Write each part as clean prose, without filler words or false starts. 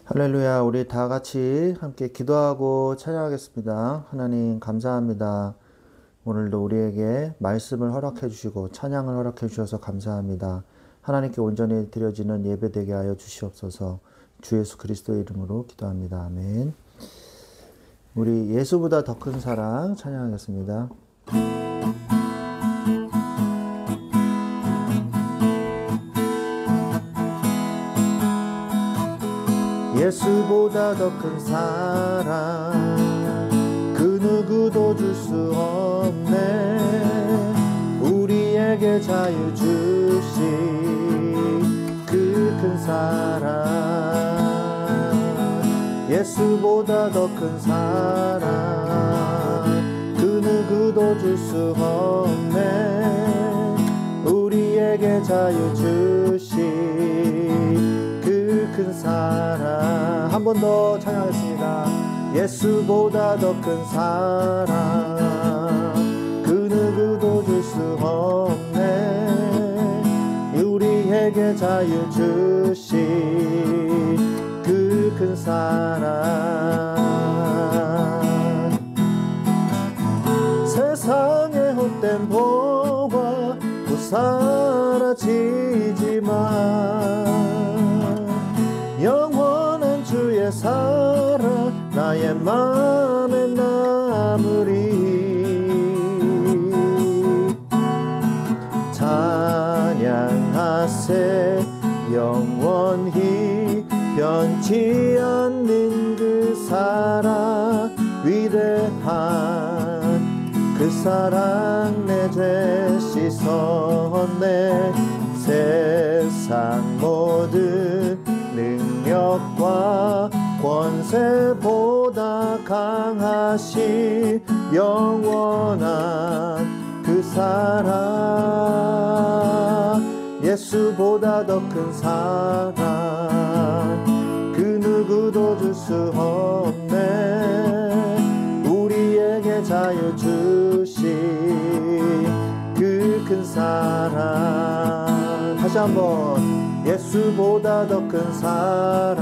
할렐루야, 우리 다 같이 함께 기도하고 찬양하겠습니다. 하나님, 감사합니다. 오늘도 우리에게 말씀을 허락해 주시고 찬양을 허락해 주셔서 감사합니다. 하나님께 온전히 드려지는 예배 되게 하여 주시옵소서. 주 예수 그리스도의 이름으로 기도합니다. 아멘. 우리 예수보다 더 큰 사랑 찬양하겠습니다. 예수보다 더 큰 사랑 그 누구도 줄 수 없네. 우리에게 자유 주신 그 큰 사랑, 예수보다 더 큰 사랑 그 누구도 줄 수 없네. 우리에게 자유 주신 큰 사랑. 한 번 더 찬양하겠습니다. 예수보다 더 큰 사랑 그 누구도 줄 수 없네. 우리에게 자유 주신 그 큰 사랑. 세상의 헛된 보화 곧 사라지지만 영원한 주의 사랑 나의 맘에 남으리. 찬양하세 영원히 변치 않는 그 사랑, 위대한 그 사랑 내 죄 씻었네. 세상 모든 능력과 권세보다 강하신 영원한 그 사랑, 예수보다 더 큰 사랑 그 누구도 줄 수 없네. 우리에게 자유 주신 그 큰 사랑. 다시 한번 예수보다 더 큰 사랑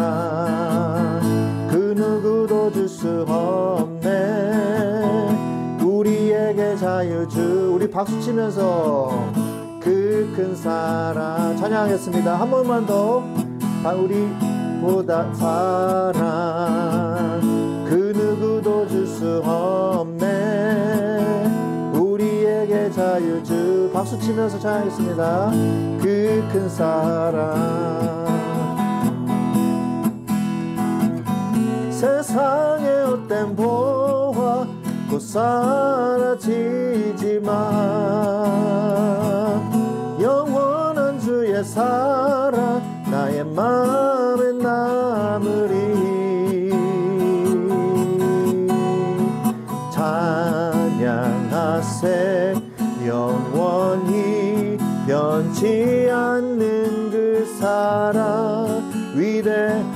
그 누구도 줄 수 없네. 우리에게 자유 주. 우리 박수 치면서 그 큰 사랑 찬양하겠습니다. 한 번만 더. 우리보다 사랑 그 누구도 줄 수 없네. 우리에게 자유 주. 박수 치면서 찬양하겠습니다. 그 큰 사랑. 세상의 헛된 보화 곧 사라지지만 영원한 주의 사랑 나의 맘에 남으리. 찬양하세 영원히 변치 않는 그 사랑, 위대한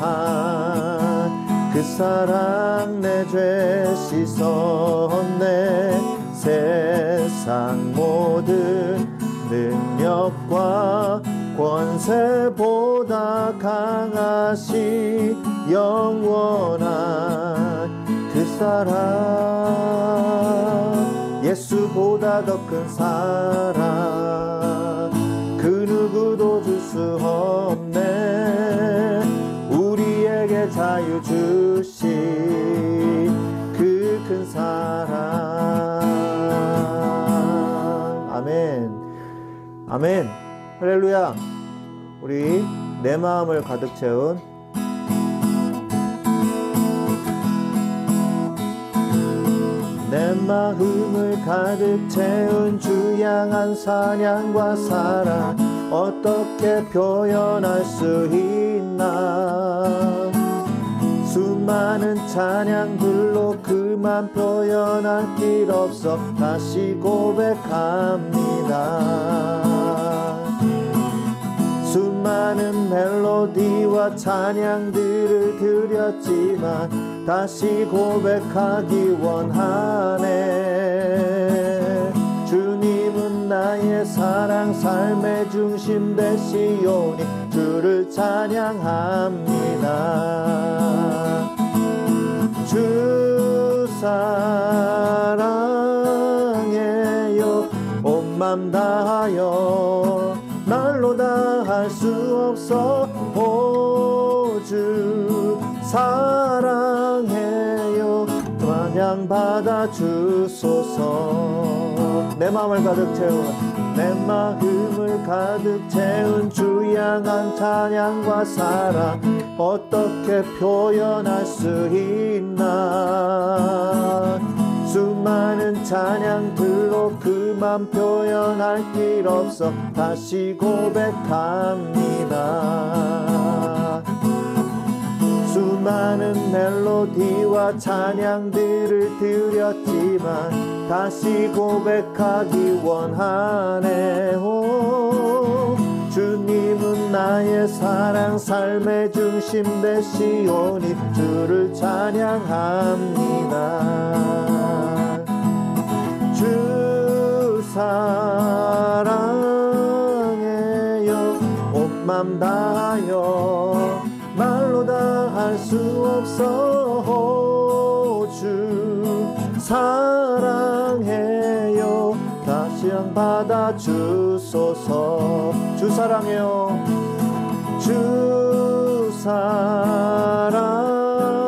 그 사랑 내 죄 씻었네. 세상 모든 능력과 권세보다 강하신 영원한 그 사랑, 예수보다 더 큰 사랑 그 누구도 줄 수 없네. 우리에게 자유 주신 그 큰 사랑. 아멘. 아멘. 할렐루야. 우리 내 마음을 가득 채운 내 마음을 가득 채운 주 향한 사랑과 사랑 어떻게 표현할 수 있나. 수많은 찬양들로 그만 표현할 길 없어 다시 고백합니다. 수많은 멜로디와 찬양들을 드렸지만 다시 고백하기 원하네. 주님은 주님은 나의 사랑 삶의 중심 되시오니 주를 찬양합니다. 주 사랑해요 온 맘 다하여 말로 다 할 수 없어 오 주 사랑해요 찬양 받아 주소서. 내 마음을 가득 채운 내 마음을 가득 채운 주 향한 찬양과 사랑 어떻게 표현할 수 있나. 수많은 찬양들로 그만 표현할 길 없어 다시 고백합니다. 수많은 멜로디와 찬양들을 드렸지만 다시 고백하기 원하네요. 주님은 나의 사랑 삶의 중심 되시오니 주를 찬양합니다. 주 사랑해요 온 맘 다하여 말로 다 할 수 없어 주 사랑해요 다시 한 받아 주소서. 주 사랑해요 주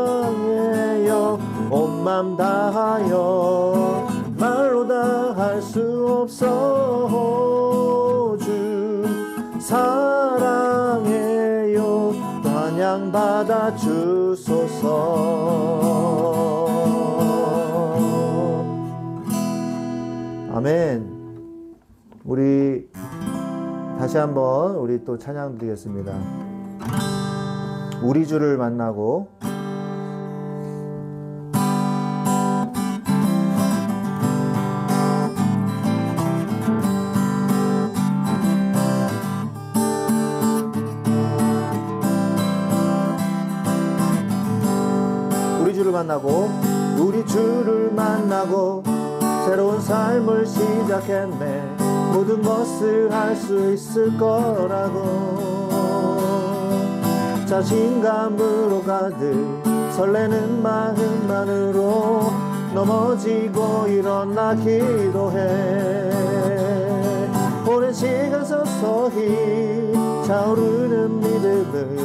사랑해요 온 맘 다하여 말로 다 할 수 없어 주 사랑해요 찬양 받아 주소서. 아멘. 우리 다시 한번 우리 또 찬양 드리겠습니다. 우리 주를 만나고. 우리 주를 만나고 우리 주를 만나고 새로운 삶을 시작했네. 모든 것을 할 수 있을 거라고 자신감으로 가득 설레는 마음만으로 넘어지고 일어나 기도해. 오랜 시간 서서히 차오르는 믿음은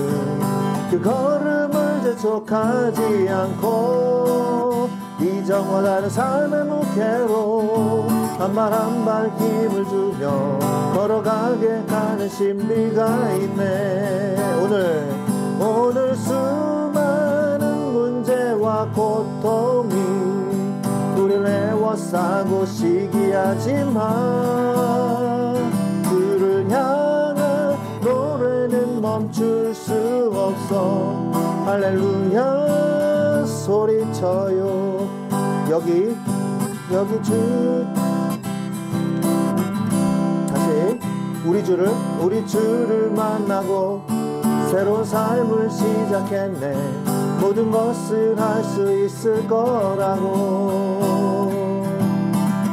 그 걸음을 재촉하지 않고 이전과 다른 삶의 무게로 한 발 한 발 힘을 주며 걸어가게 하는 신비가 있네. 오늘 수많은 문제와 고통이 우리를 애워싸고 시기하지만 그를 향한 노래는 멈출 수 없어. 할렐루야 소리쳐요. 여기 주 다시 우리 주를 만나고 새로운 삶을 시작했네. 모든 것을 할 수 있을 거라고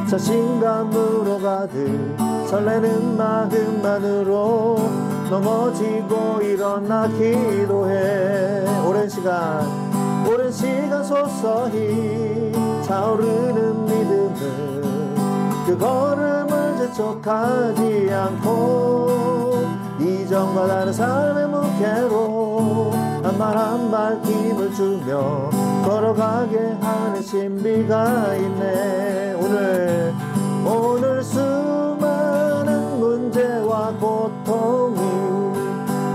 자신감으로 가득 설레는 마음만으로 넘어지고 일어나 기도해. 오랜 시간 서서히 차오르는 믿음은 그 걸음을 재촉하지 않고 이전과 다른 삶의 무게로 한 발 한 발 힘을 주며 걸어가게 하는 신비가 있네. 오늘 수많은 문제와 고통이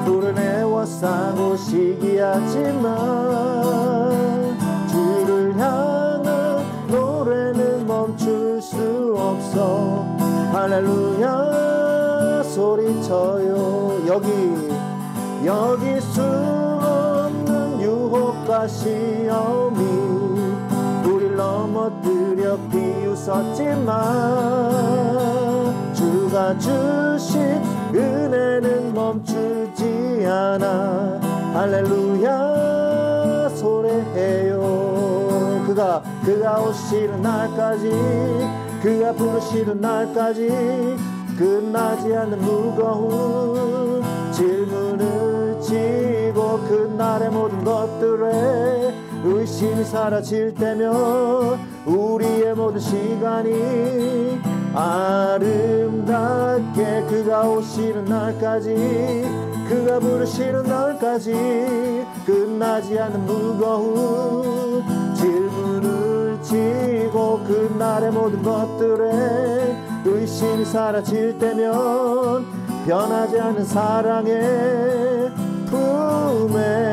우리를 애워싸고 시기하지만 주를 향한 노래는 멈출 수 없어. 할렐루야 소리쳐요. 여기 수 없는 유혹과 시험이 우릴 넘어뜨려 비웃었지만 주가 주신 은혜는 멈추지 않아. 할렐루야 소리해요. 그가 오시는 날까지 그가 부르시는 날까지 끝나지 않는 무거운 질문을 지고 그날의 모든 것들에 의심이 사라질 때면 우리의 모든 시간이 아름답게 그가 오시는 날까지 그가 부르시는 날까지 끝나지 않는 무거운 질문을 지고 그날의 모든 것들에 의심이 사라질 때면 변하지 않는 사랑의 품에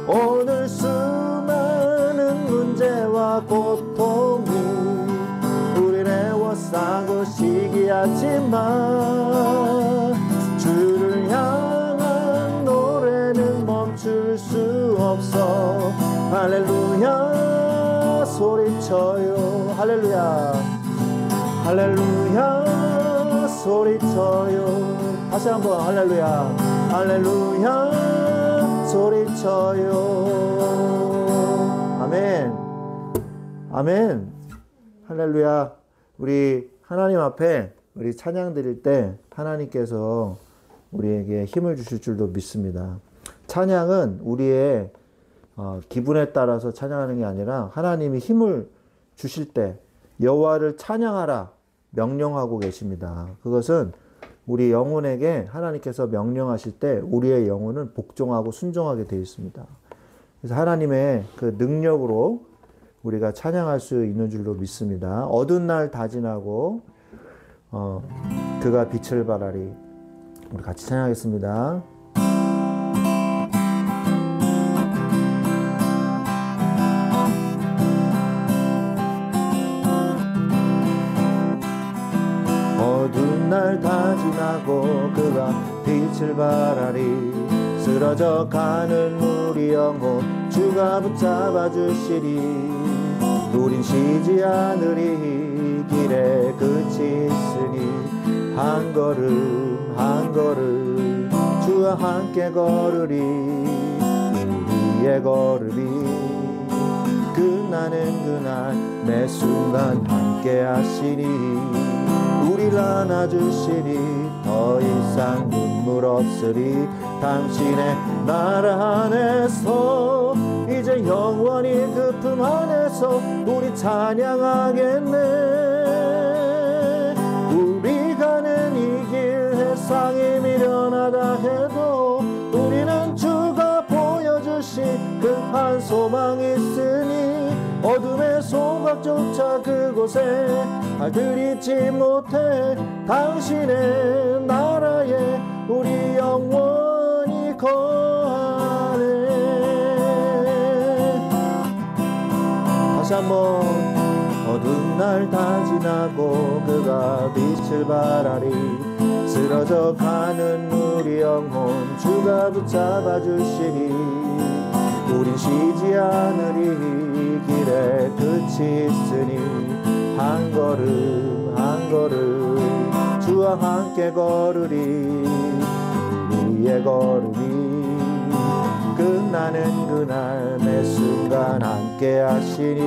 오늘 수많은 문제와 고통이 우리를 애워싸고 시기하지만 주를 향한 노래는 멈출 수 없어. 할렐루야 소리쳐요. 할렐루야 할렐루야 소리쳐요. 다시 한번 할렐루야 할렐루야 소리쳐요. 아멘 아멘 할렐루야. 우리 하나님 앞에 우리 찬양 드릴 때 하나님께서 우리에게 힘을 주실 줄도 믿습니다. 찬양은 우리의 기분에 따라서 찬양하는 게 아니라 하나님이 힘을 주실 때 여호와를 찬양하라 명령하고 계십니다. 그것은 우리 영혼에게 하나님께서 명령하실 때 우리의 영혼은 복종하고 순종하게 되어 있습니다. 그래서 하나님의 그 능력으로 우리가 찬양할 수 있는 줄로 믿습니다. 어두운 날 다 지나고 그가 빛을 발하리. 우리 같이 찬양하겠습니다. 어두운 날 다 지나고 그가 빛을 발하리. 쓰러져 가는 우리 영혼 주가 붙잡아 주시리. 우린 쉬지 않으리. 길에 끝이 있으니 한 걸음 한 걸음 주와 함께 걸으리. 우리의 걸음이 끝나는 그날 매 순간 함께 하시니 우리를 안아주시니 더 이상 눈물 없으리. 당신의 나라 안에서 이제 영원히 그 품 안에서 우리 찬양하겠네. 우리 가는 이 길 세상이 미련하다 해도 우리는 주가 보여주신 그 한 소망이 있으니 어둠의 소각조차 그곳에 발들이지 못해 당신의 나라에 우리 영원히 거하네. 다시 한번 어두운 날 다 지나고 그가 빛을 발하리. 쓰러져 가는 우리 영혼 주가 붙잡아 주시니 우린 쉬지 않으리. 길에 끝이 있으니 한 걸음 한 걸음 주와 함께 걸으리. 우리의 걸음이 끝나는 그날 매 순간 함께 하시니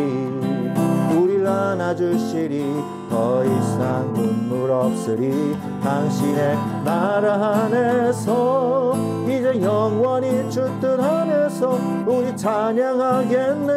우리를 안아주시리. 더 이상 눈물 없으리. 당신의 나라 안에서 이제 영원히 주 뜻 안에서 우리 찬양하겠네.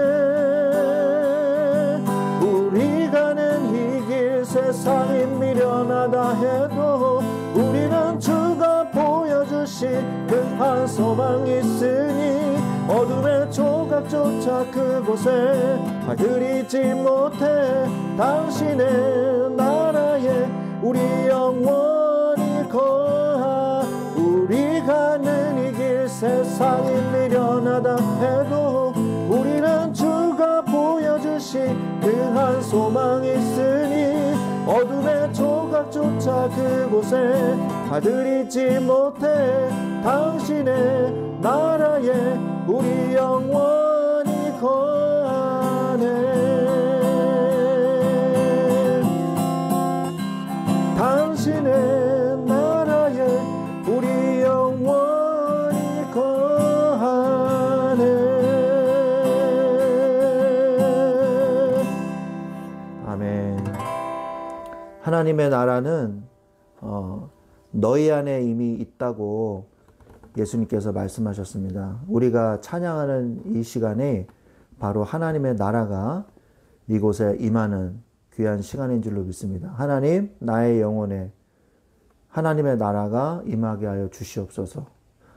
우리 가는 이 길 세상이 미련하다 해도 우리는 주가 보여주신 그 한 소망이 있으니 어둠의 조각조차 그곳에 발들이지 못해 당신의 나라에 우리 영원히 거하. 우리 가는 이 길 세상이 미련하다 해도 우리는 주가 보여주신 그 한 소망이 있으니 어둠의 조각조차 그곳에 발들이지 못해 당신의 나라에 우리 영원히 거하네. 당신의 나라에 우리 영원히 거하네. 아멘. 하나님의 나라는 너희 안에 이미 있다고 예수님께서 말씀하셨습니다. 우리가 찬양하는 이 시간에 바로 하나님의 나라가 이곳에 임하는 귀한 시간인 줄로 믿습니다. 하나님, 나의 영혼에 하나님의 나라가 임하게 하여 주시옵소서.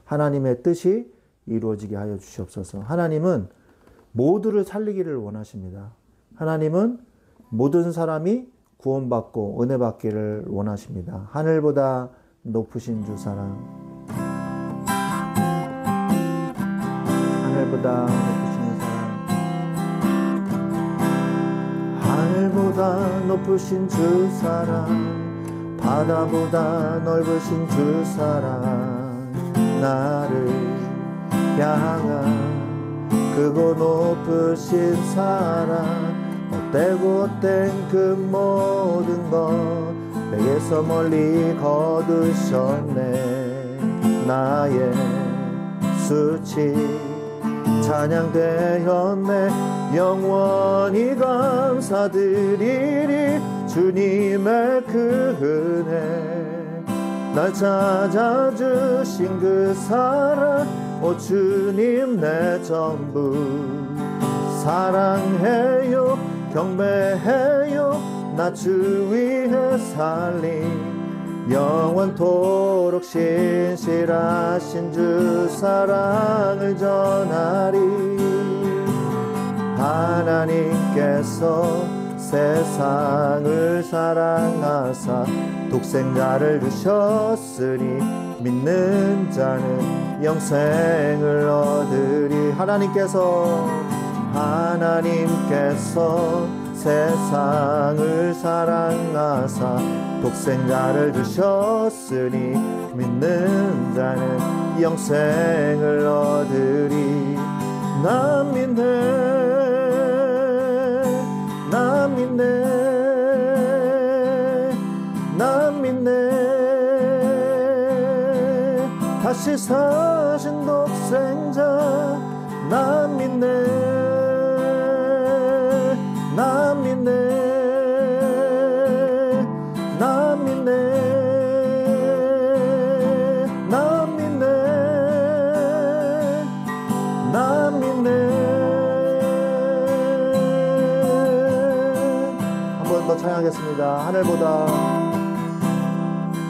하나님의 뜻이 이루어지게 하여 주시옵소서. 하나님은 모두를 살리기를 원하십니다. 하나님은 모든 사람이 구원받고 은혜 받기를 원하십니다. 하늘보다 높으신 주 사랑, 하늘보다 높으신 사랑, 하늘보다 높으신 주 사랑, 바다보다 넓으신 주 사랑, 나를 향한 크고 높으신 사랑, 헛되고 헛된 그 모든 것 내게서 멀리 거두셨네. 나의 수치 찬양되었네. 영원히 감사드리리 주님의 그 은혜. 날 찾아주신 그 사랑, 오 주님 내 전부. 사랑해요 경배해요 나 주 위해 살림. 영원토록 신실하신 주 사랑을 전하리. 하나님께서 세상을 사랑하사 독생자를 주셨으니 믿는 자는 영생을 얻으리. 하나님께서 세상을 사랑하사 독생자를 주셨으니 믿는 자는 영생을 얻으리. 난 믿네 난 믿네 난 믿네 다시 사신 독생자. 난 믿네 난 믿네 난 믿네 난 믿네 난 믿네. 한 번 더 찬양하겠습니다.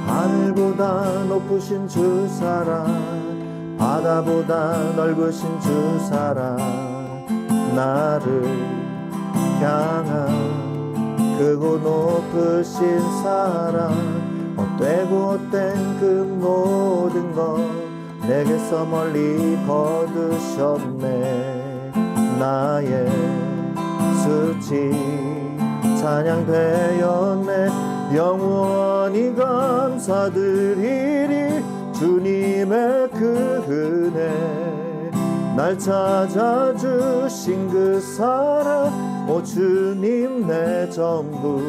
하늘보다 높으신 주 사랑, 바다보다 넓으신 주 사랑, 나를 향한 크고 높으신 사랑, 헛되고 헛된 그 모든 것 내게서 멀리 거두셨네. 나의 수치 찬양되었네. 영원히 감사드리리 주님의 그 은혜. 날 찾아주신 그 사랑, 오 주님 내 전부.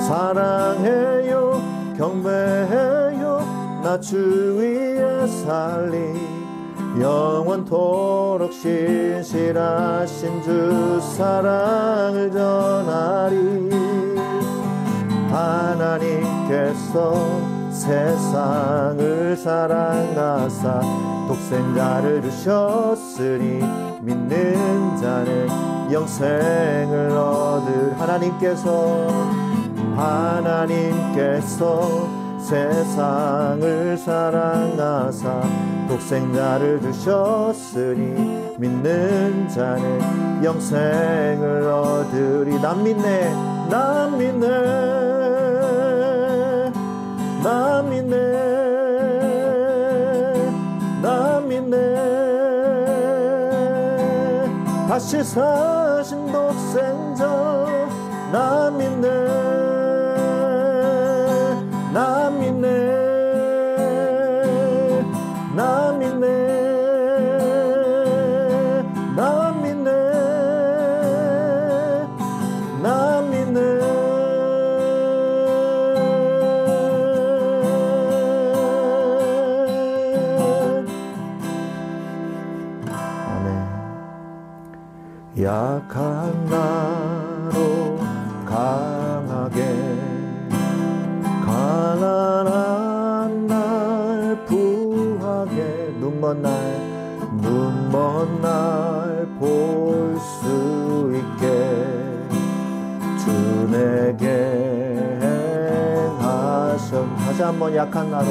사랑해요 경배해요 나 주 위에 살리. 영원토록 신실하신 주 사랑을 전하리. 하나님께서 세상을 사랑하사 독생자를 주셨으니 믿는 자는 영생을 얻을. 하나님께서 세상을 사랑하사 독생자를 주셨으니 믿는 자는 영생을 얻으리. 난 믿네 난 믿네 난 믿네 난 믿네 다시 사신 독생자. 난 믿네 난 믿네 난 믿네 난 믿네 난 믿네. 아멘. 약한 나로 강하게 눈 먼 날 볼 수 있게 주 내게 행하셨. 다시 한번 약한 나로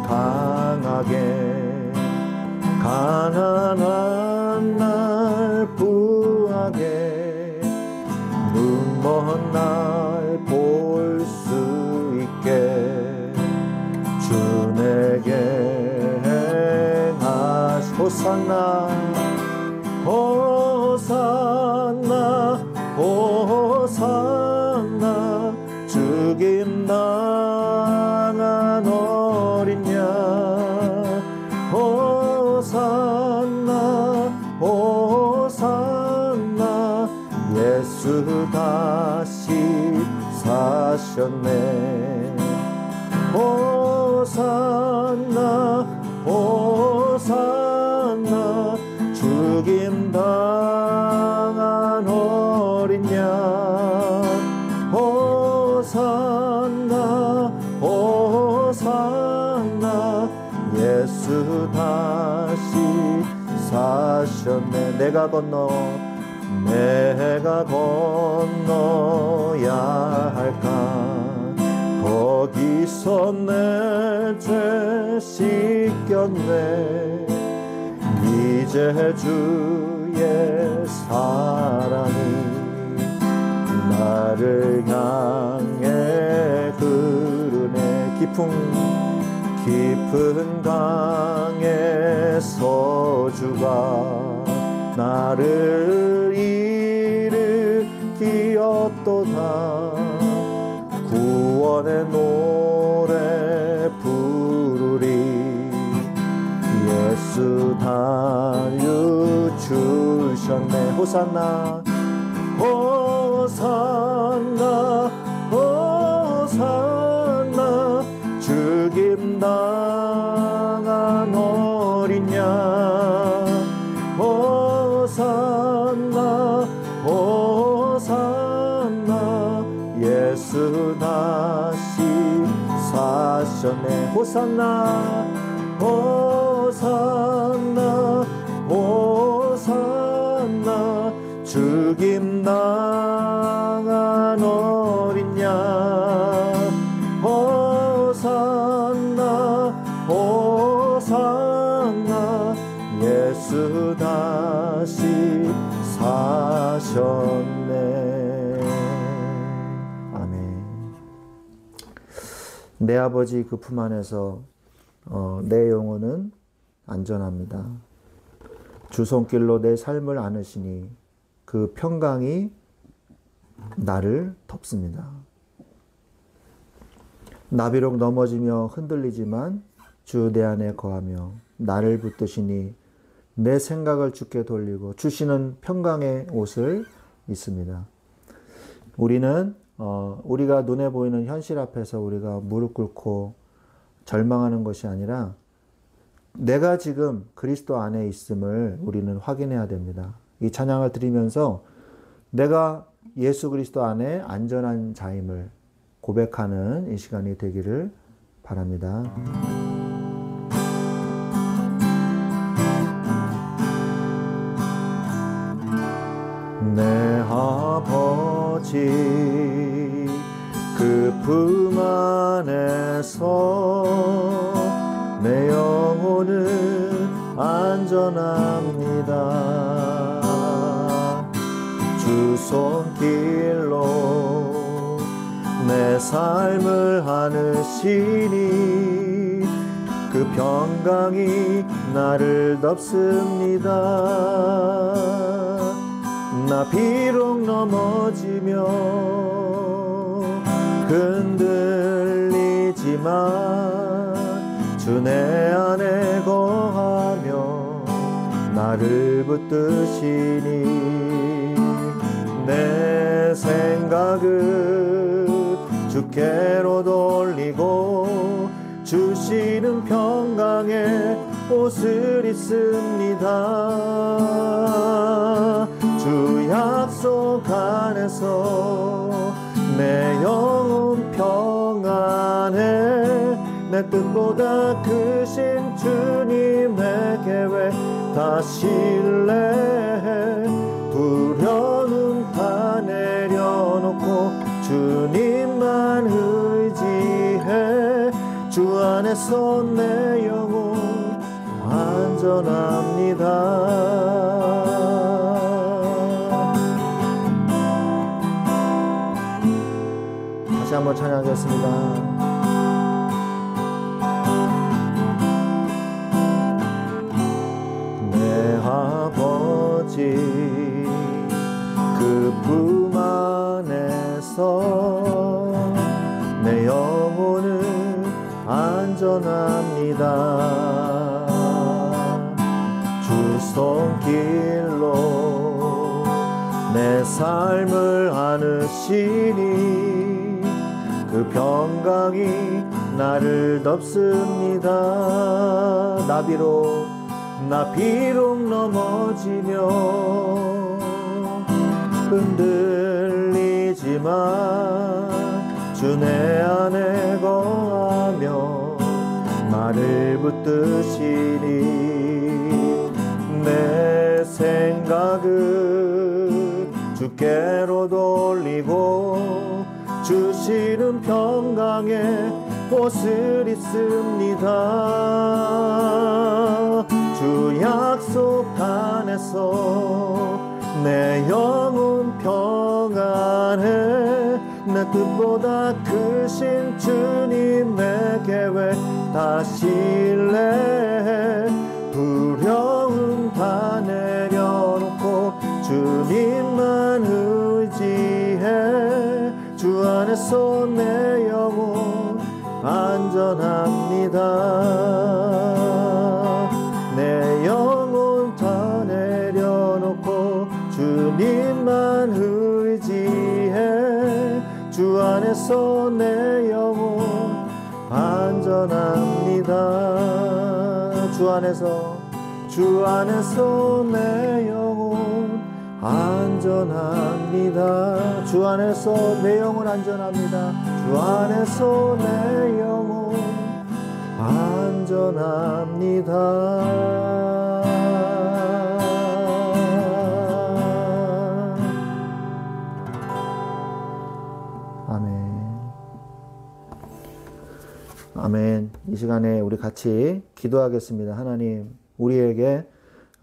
강하게 가난한 날 부하게 눈 먼 날 볼 수 있게 주 내게 행하시. 호산나 호산나 호산나 죽임 당한 어린 양 호산나 호산나 예수 다시 사셨네. 호산나 호산나 죽임 당한 어린 양 호산나 호산나 예수 다시 사셨네. 내가 건너야 할까. 거기서 내 죄 씻겼네. 이제 주의 사랑이 나를 향해 흐르네. 깊은 강에서 주가 나를 일으키었도다. 구원의 노래 부르리. 예수 다유 주셨네. 호산나 호산나 호산나 죽임 당한 어린 양 호산나 호산나 예수 다시 사셨네. 호산나 호산나 호산나 죽임 당한 어린 양 호산나 호산나 예수 다시 사셨네. 아멘. 내 아버지 그 품 안에서 내 영혼은 안전합니다. 주 손길로 내 삶을 안으시니 그 평강이 나를 덮습니다. 나 비록 넘어지며 흔들리지만 주 내 안에 거하며 나를 붙드시니 내 생각을 주께 돌리고 주시는 평강의 옷을 입습니다. 우리는 우리가 눈에 보이는 현실 앞에서 우리가 무릎 꿇고 절망하는 것이 아니라 내가 지금 그리스도 안에 있음을 우리는 확인해야 됩니다. 이 찬양을 드리면서 내가 예수 그리스도 안에 안전한 자임을 고백하는 이 시간이 되기를 바랍니다. 내 아버지 그 품 안에서 내 영혼은 안전합니다. 주 손길로 내 삶을 안으시니 그 평강이 나를 덮습니다. 나 비록 넘어지며 흔들리지만 주 내 안에 거하며 나를 붙드시니 내 생각을 주께로 돌리고 주시는 평강의 옷을 입습니다. 주 약속 안에서 내 영혼 평안해 내 뜻보다 크신 주님의 계획 다 신뢰해 두려움 다 내려놓고 주님만 의지해 주 안에서 내 영혼 안전합니다. 다시 한번 찬양하겠습니다. 내 아버지 그 품 안에서 내 영혼은 안전합니다. 주 손길로 내 삶을 안으시니 그 평강이 나를 덮습니다. 나 비록 넘어지며 흔들리지만 주 내 안에 거하며 나를 붙드시니 내 생각을 주께로 돌리고 주시는 평강의 옷을 입습니다. 주 약속 안에서 내 영혼 평안해 내 뜻보다 크신 주님의 계획 다 신뢰해 두려움 다 내려놓고 주님만 의지해 주 안에서 내 영혼 안전합니다. 내 영혼 다 내려놓고 주님만 의지해 주 안에서 내 영혼 안전합니다. 주 안에서 내 영혼 안전합니다. 주 안에서 내 영혼 안전합니다. 주 안에서 내 영혼 안전합니다. 아멘. 이 시간에 우리 같이 기도하겠습니다. 하나님, 우리에게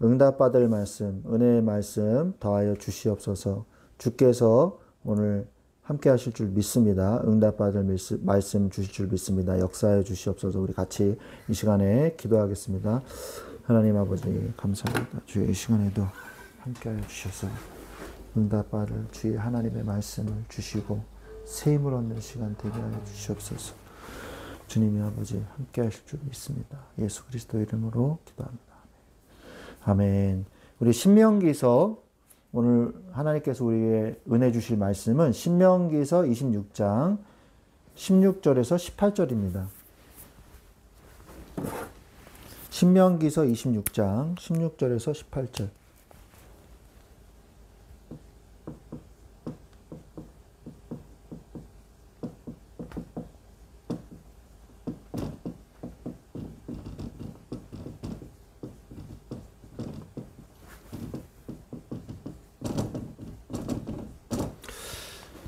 응답받을 말씀, 은혜의 말씀 더하여 주시옵소서. 주께서 오늘 함께 하실 줄 믿습니다. 응답받을 말씀 주실 줄 믿습니다. 역사해 주시옵소서. 우리 같이 이 시간에 기도하겠습니다. 하나님 아버지 감사합니다. 주의 이 시간에도 함께 하여 주셔서 응답받을 주의 하나님의 말씀을 주시고 새 힘을 얻는 시간 되게 하여 주시옵소서. 주님이 아버지 함께 하실 줄 믿습니다. 예수 그리스도 이름으로 기도합니다. 아멘. 우리 신명기서 오늘 하나님께서 우리에게 은혜 주실 말씀은 신명기서 26장 16절에서 18절입니다. 신명기서 26장 16절에서 18절.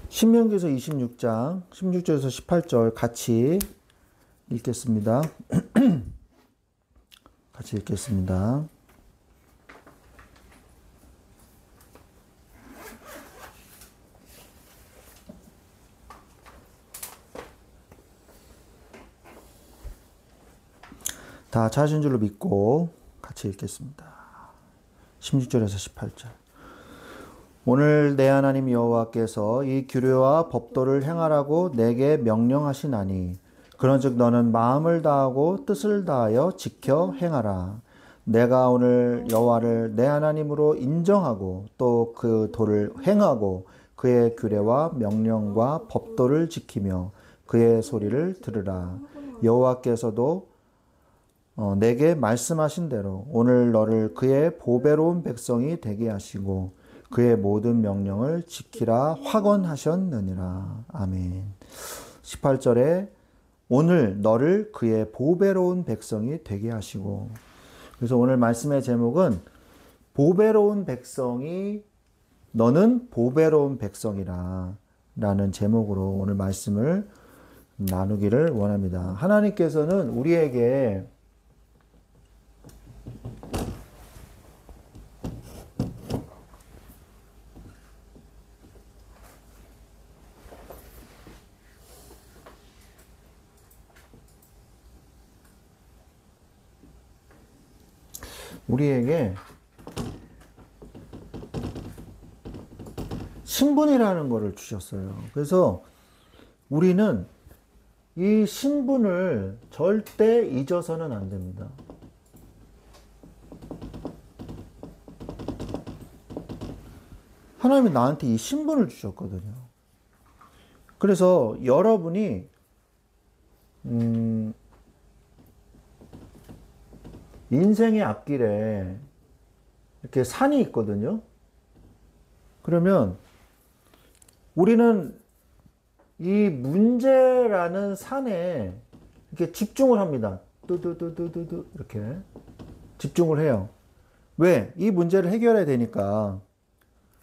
신명기서 26장 16절에서 18절 같이 읽겠습니다. 같이 읽겠습니다. 다 찾은 줄로 믿고 같이 읽겠습니다. 16절에서 18절. 오늘 내 하나님 여호와께서 이 규례와 법도를 행하라고 내게 명령하시나니 그런즉 너는 마음을 다하고 뜻을 다하여 지켜 행하라. 내가 오늘 여호와를 내 하나님으로 인정하고 또 그 도를 행하고 그의 규례와 명령과 법도를 지키며 그의 소리를 들으라. 여호와께서도 내게 말씀하신 대로 오늘 너를 그의 보배로운 백성이 되게 하시고 그의 모든 명령을 지키라 확언하셨느니라. 아멘. 18절에 오늘 너를 그의 보배로운 백성이 되게 하시고. 그래서 오늘 말씀의 제목은 보배로운 백성이 너는 보배로운 백성이라 라는 제목으로 오늘 말씀을 나누기를 원합니다. 하나님께서는 우리에게 신분이라는 것을 주셨어요. 그래서 우리는 이 신분을 절대 잊어서는 안 됩니다. 하나님이 나한테 이 신분을 주셨거든요. 그래서 여러분이 인생의 앞길에 이렇게 산이 있거든요. 그러면 우리는 이 문제라는 산에 이렇게 집중을 합니다. 뚜두두두두두 이렇게 집중을 해요. 왜? 이 문제를 해결해야 되니까.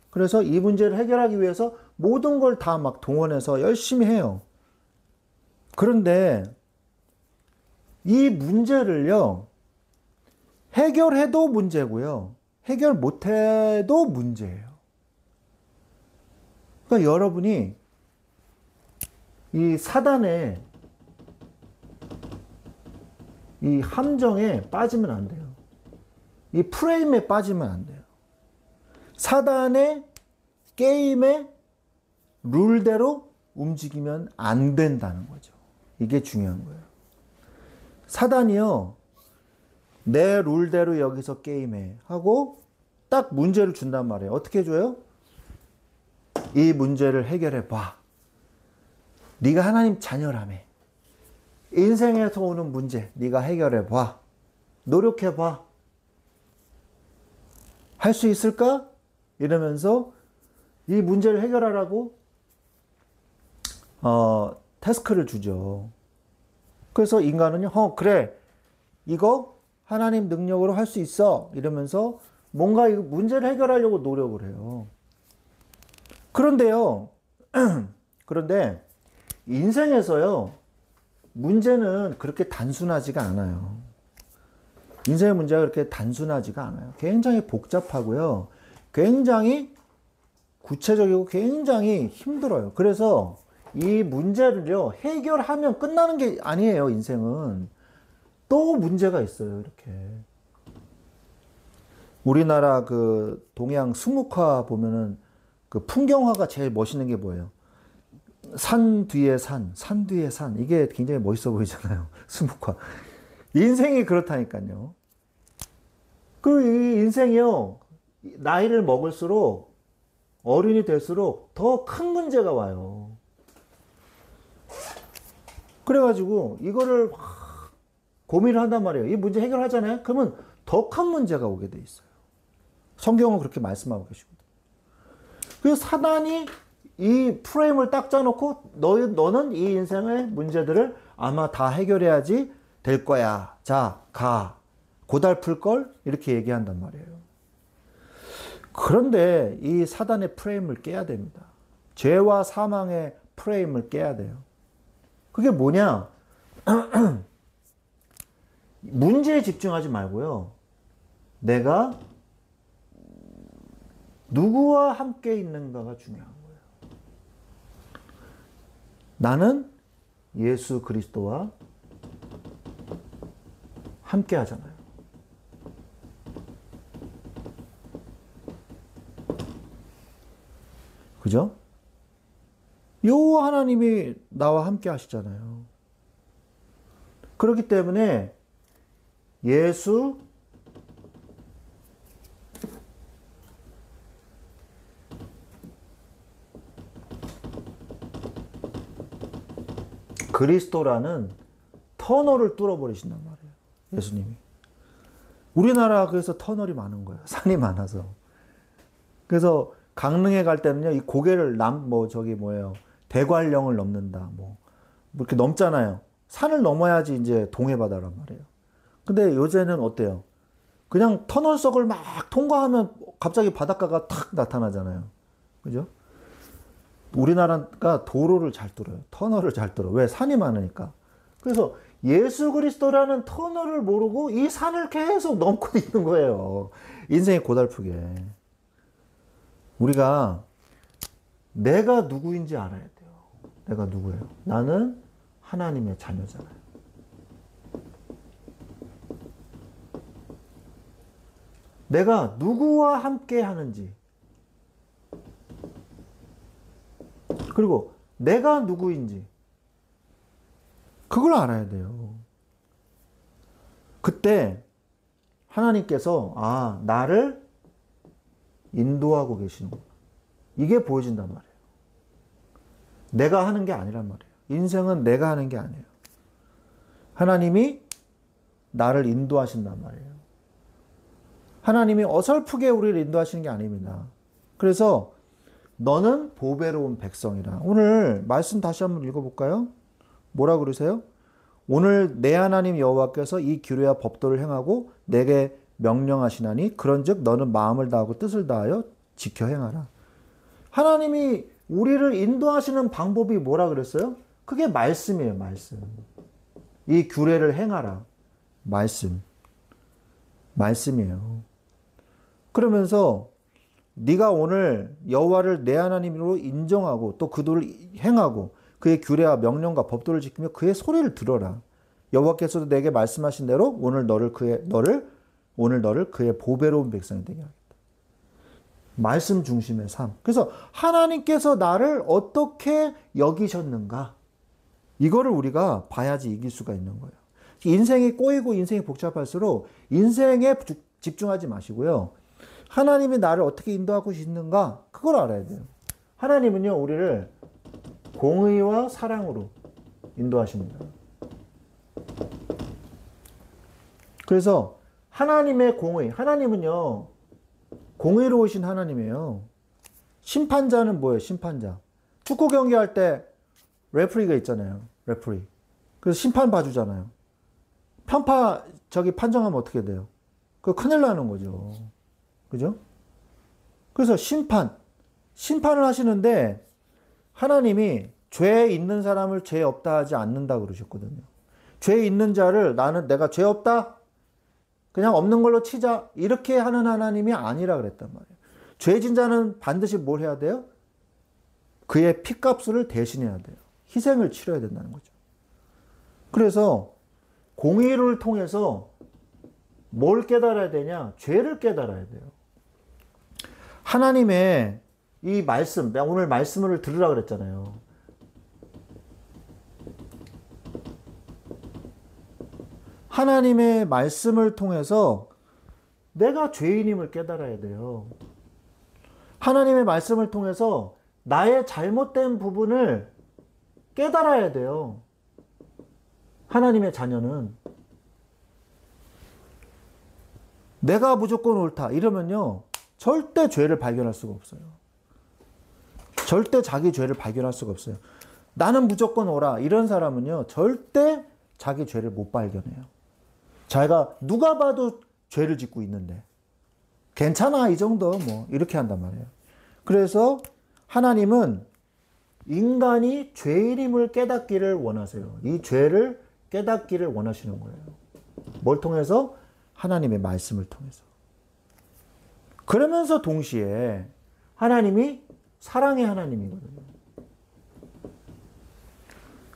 그래서 이 문제를 해결하기 위해서 모든 걸 다 막 동원해서 열심히 해요. 그런데 이 문제를요, 해결해도 문제고요, 해결 못해도 문제예요. 그러니까 여러분이 이 사단의 이 함정에 빠지면 안 돼요. 이 프레임에 빠지면 안 돼요. 사단의 게임의 룰대로 움직이면 안 된다는 거죠. 이게 중요한 거예요. 사단이요, 내 룰대로 여기서 게임해 하고 딱 문제를 준단 말이에요. 어떻게 줘요? 이 문제를 해결해 봐. 네가 하나님 자녀라며. 인생에서 오는 문제 네가 해결해 봐. 노력해 봐. 할 수 있을까? 이러면서 이 문제를 해결하라고 태스크를 주죠. 그래서 인간은요, 그래, 이거 하나님 능력으로 할 수 있어 이러면서 뭔가 이 문제를 해결하려고 노력을 해요. 그런데요, 그런데 인생에서요, 문제는 그렇게 단순하지가 않아요. 인생의 문제가 그렇게 단순하지가 않아요. 굉장히 복잡하고요, 굉장히 구체적이고 굉장히 힘들어요. 그래서 이 문제를요, 해결하면 끝나는 게 아니에요. 인생은 또 문제가 있어요. 이렇게 우리나라 그 동양 수묵화 보면은 그 풍경화가 제일 멋있는 게 뭐예요? 산 뒤에 산, 산 뒤에 산. 이게 굉장히 멋있어 보이잖아요. 수묵화. 인생이 그렇다니까요. 그 이 인생이요, 나이를 먹을수록, 어른이 될수록 더 큰 문제가 와요. 그래가지고 이거를 고민을 한단 말이에요. 이 문제 해결하잖아요. 그러면 더 큰 문제가 오게 돼 있어요. 성경은 그렇게 말씀하고 계시거든요. 그래서 사단이 이 프레임을 딱 짜놓고 너는 이 인생의 문제들을 아마 다 해결해야지 될 거야. 자, 가. 고달플걸? 이렇게 얘기한단 말이에요. 그런데 이 사단의 프레임을 깨야 됩니다. 죄와 사망의 프레임을 깨야 돼요. 그게 뭐냐? 문제에 집중하지 말고요, 내가 누구와 함께 있는가가 중요한 거예요. 나는 예수 그리스도와 함께 하잖아요. 그죠? 요 하나님이 나와 함께 하시잖아요. 그렇기 때문에 예수 그리스도라는 터널을 뚫어버리신단 말이에요. 예수님이. 우리나라 그래서 터널이 많은 거예요. 산이 많아서. 그래서 강릉에 갈 때는요, 이 고개를 대관령을 넘는다. 뭐 이렇게 넘잖아요. 산을 넘어야지 이제 동해바다란 말이에요. 근데 요새는 어때요? 그냥 터널 속을 막 통과하면 갑자기 바닷가가 탁 나타나잖아요. 그죠? 우리나라가 도로를 잘 뚫어요. 터널을 잘 뚫어. 왜? 산이 많으니까. 그래서 예수 그리스도라는 터널을 모르고 이 산을 계속 넘고 있는 거예요. 인생이 고달프게. 우리가 내가 누구인지 알아야 돼요. 내가 누구예요? 나는 하나님의 자녀잖아요. 내가 누구와 함께 하는지, 그리고 내가 누구인지, 그걸 알아야 돼요. 그때 하나님께서 나를 인도하고 계시는구나. 이게 보여진단 말이에요. 내가 하는 게 아니란 말이에요. 인생은 내가 하는 게 아니에요. 하나님이 나를 인도하신단 말이에요. 하나님이 어설프게 우리를 인도하시는 게 아닙니다. 그래서 너는 보배로운 백성이라. 오늘 말씀 다시 한번 읽어볼까요? 뭐라 그러세요? 오늘 내 하나님 여호와께서 이 규례와 법도를 행하고 내게 명령하시나니 그런즉 너는 마음을 다하고 뜻을 다하여 지켜 행하라. 하나님이 우리를 인도하시는 방법이 뭐라 그랬어요? 그게 말씀이에요. 말씀. 이 규례를 행하라. 말씀이에요. 그러면서 네가 오늘 여호와를 내 하나님으로 인정하고 또 그도를 행하고 그의 규례와 명령과 법도를 지키며 그의 소리를 들어라. 여호와께서도 내게 말씀하신 대로 오늘 너를 그의 보배로운 백성이 되게 하겠다. 말씀 중심의 삶. 그래서 하나님께서 나를 어떻게 여기셨는가? 이거를 우리가 봐야지 이길 수가 있는 거예요. 인생이 꼬이고 인생이 복잡할수록 인생에 집중하지 마시고요. 하나님이 나를 어떻게 인도하고 계시는가? 그걸 알아야 돼요. 하나님은요, 우리를 공의와 사랑으로 인도하십니다. 그래서 하나님의 공의, 하나님은요, 공의로우신 하나님이에요. 심판자는 뭐예요? 심판자. 축구 경기할 때 레프리가 있잖아요. 레프리. 그래서 심판 봐주잖아요. 판정하면 어떻게 돼요? 그거 큰일 나는 거죠. 그죠? 그래서 심판을 하시는데 하나님이 죄 있는 사람을 죄 없다 하지 않는다 그러셨거든요. 죄 있는 자를 내가 죄 없다? 그냥 없는 걸로 치자. 이렇게 하는 하나님이 아니라 그랬단 말이에요. 죄진 자는 반드시 뭘 해야 돼요? 그의 피값을 대신해야 돼요. 희생을 치러야 된다는 거죠. 그래서 공의를 통해서 뭘 깨달아야 되냐? 죄를 깨달아야 돼요. 하나님의 이 말씀, 내가 오늘 말씀을 들으라 그랬잖아요. 하나님의 말씀을 통해서 내가 죄인임을 깨달아야 돼요. 하나님의 말씀을 통해서 나의 잘못된 부분을 깨달아야 돼요. 하나님의 자녀는. 내가 무조건 옳다. 이러면요. 절대 죄를 발견할 수가 없어요. 절대 자기 죄를 발견할 수가 없어요. 나는 무조건 옳아. 이런 사람은요. 절대 자기 죄를 못 발견해요. 자기가 누가 봐도 죄를 짓고 있는데 괜찮아 이 정도 뭐 이렇게 한단 말이에요. 그래서 하나님은 인간이 죄인임을 깨닫기를 원하세요. 이 죄를 깨닫기를 원하시는 거예요. 뭘 통해서? 하나님의 말씀을 통해서. 그러면서 동시에 하나님이 사랑의 하나님이거든요.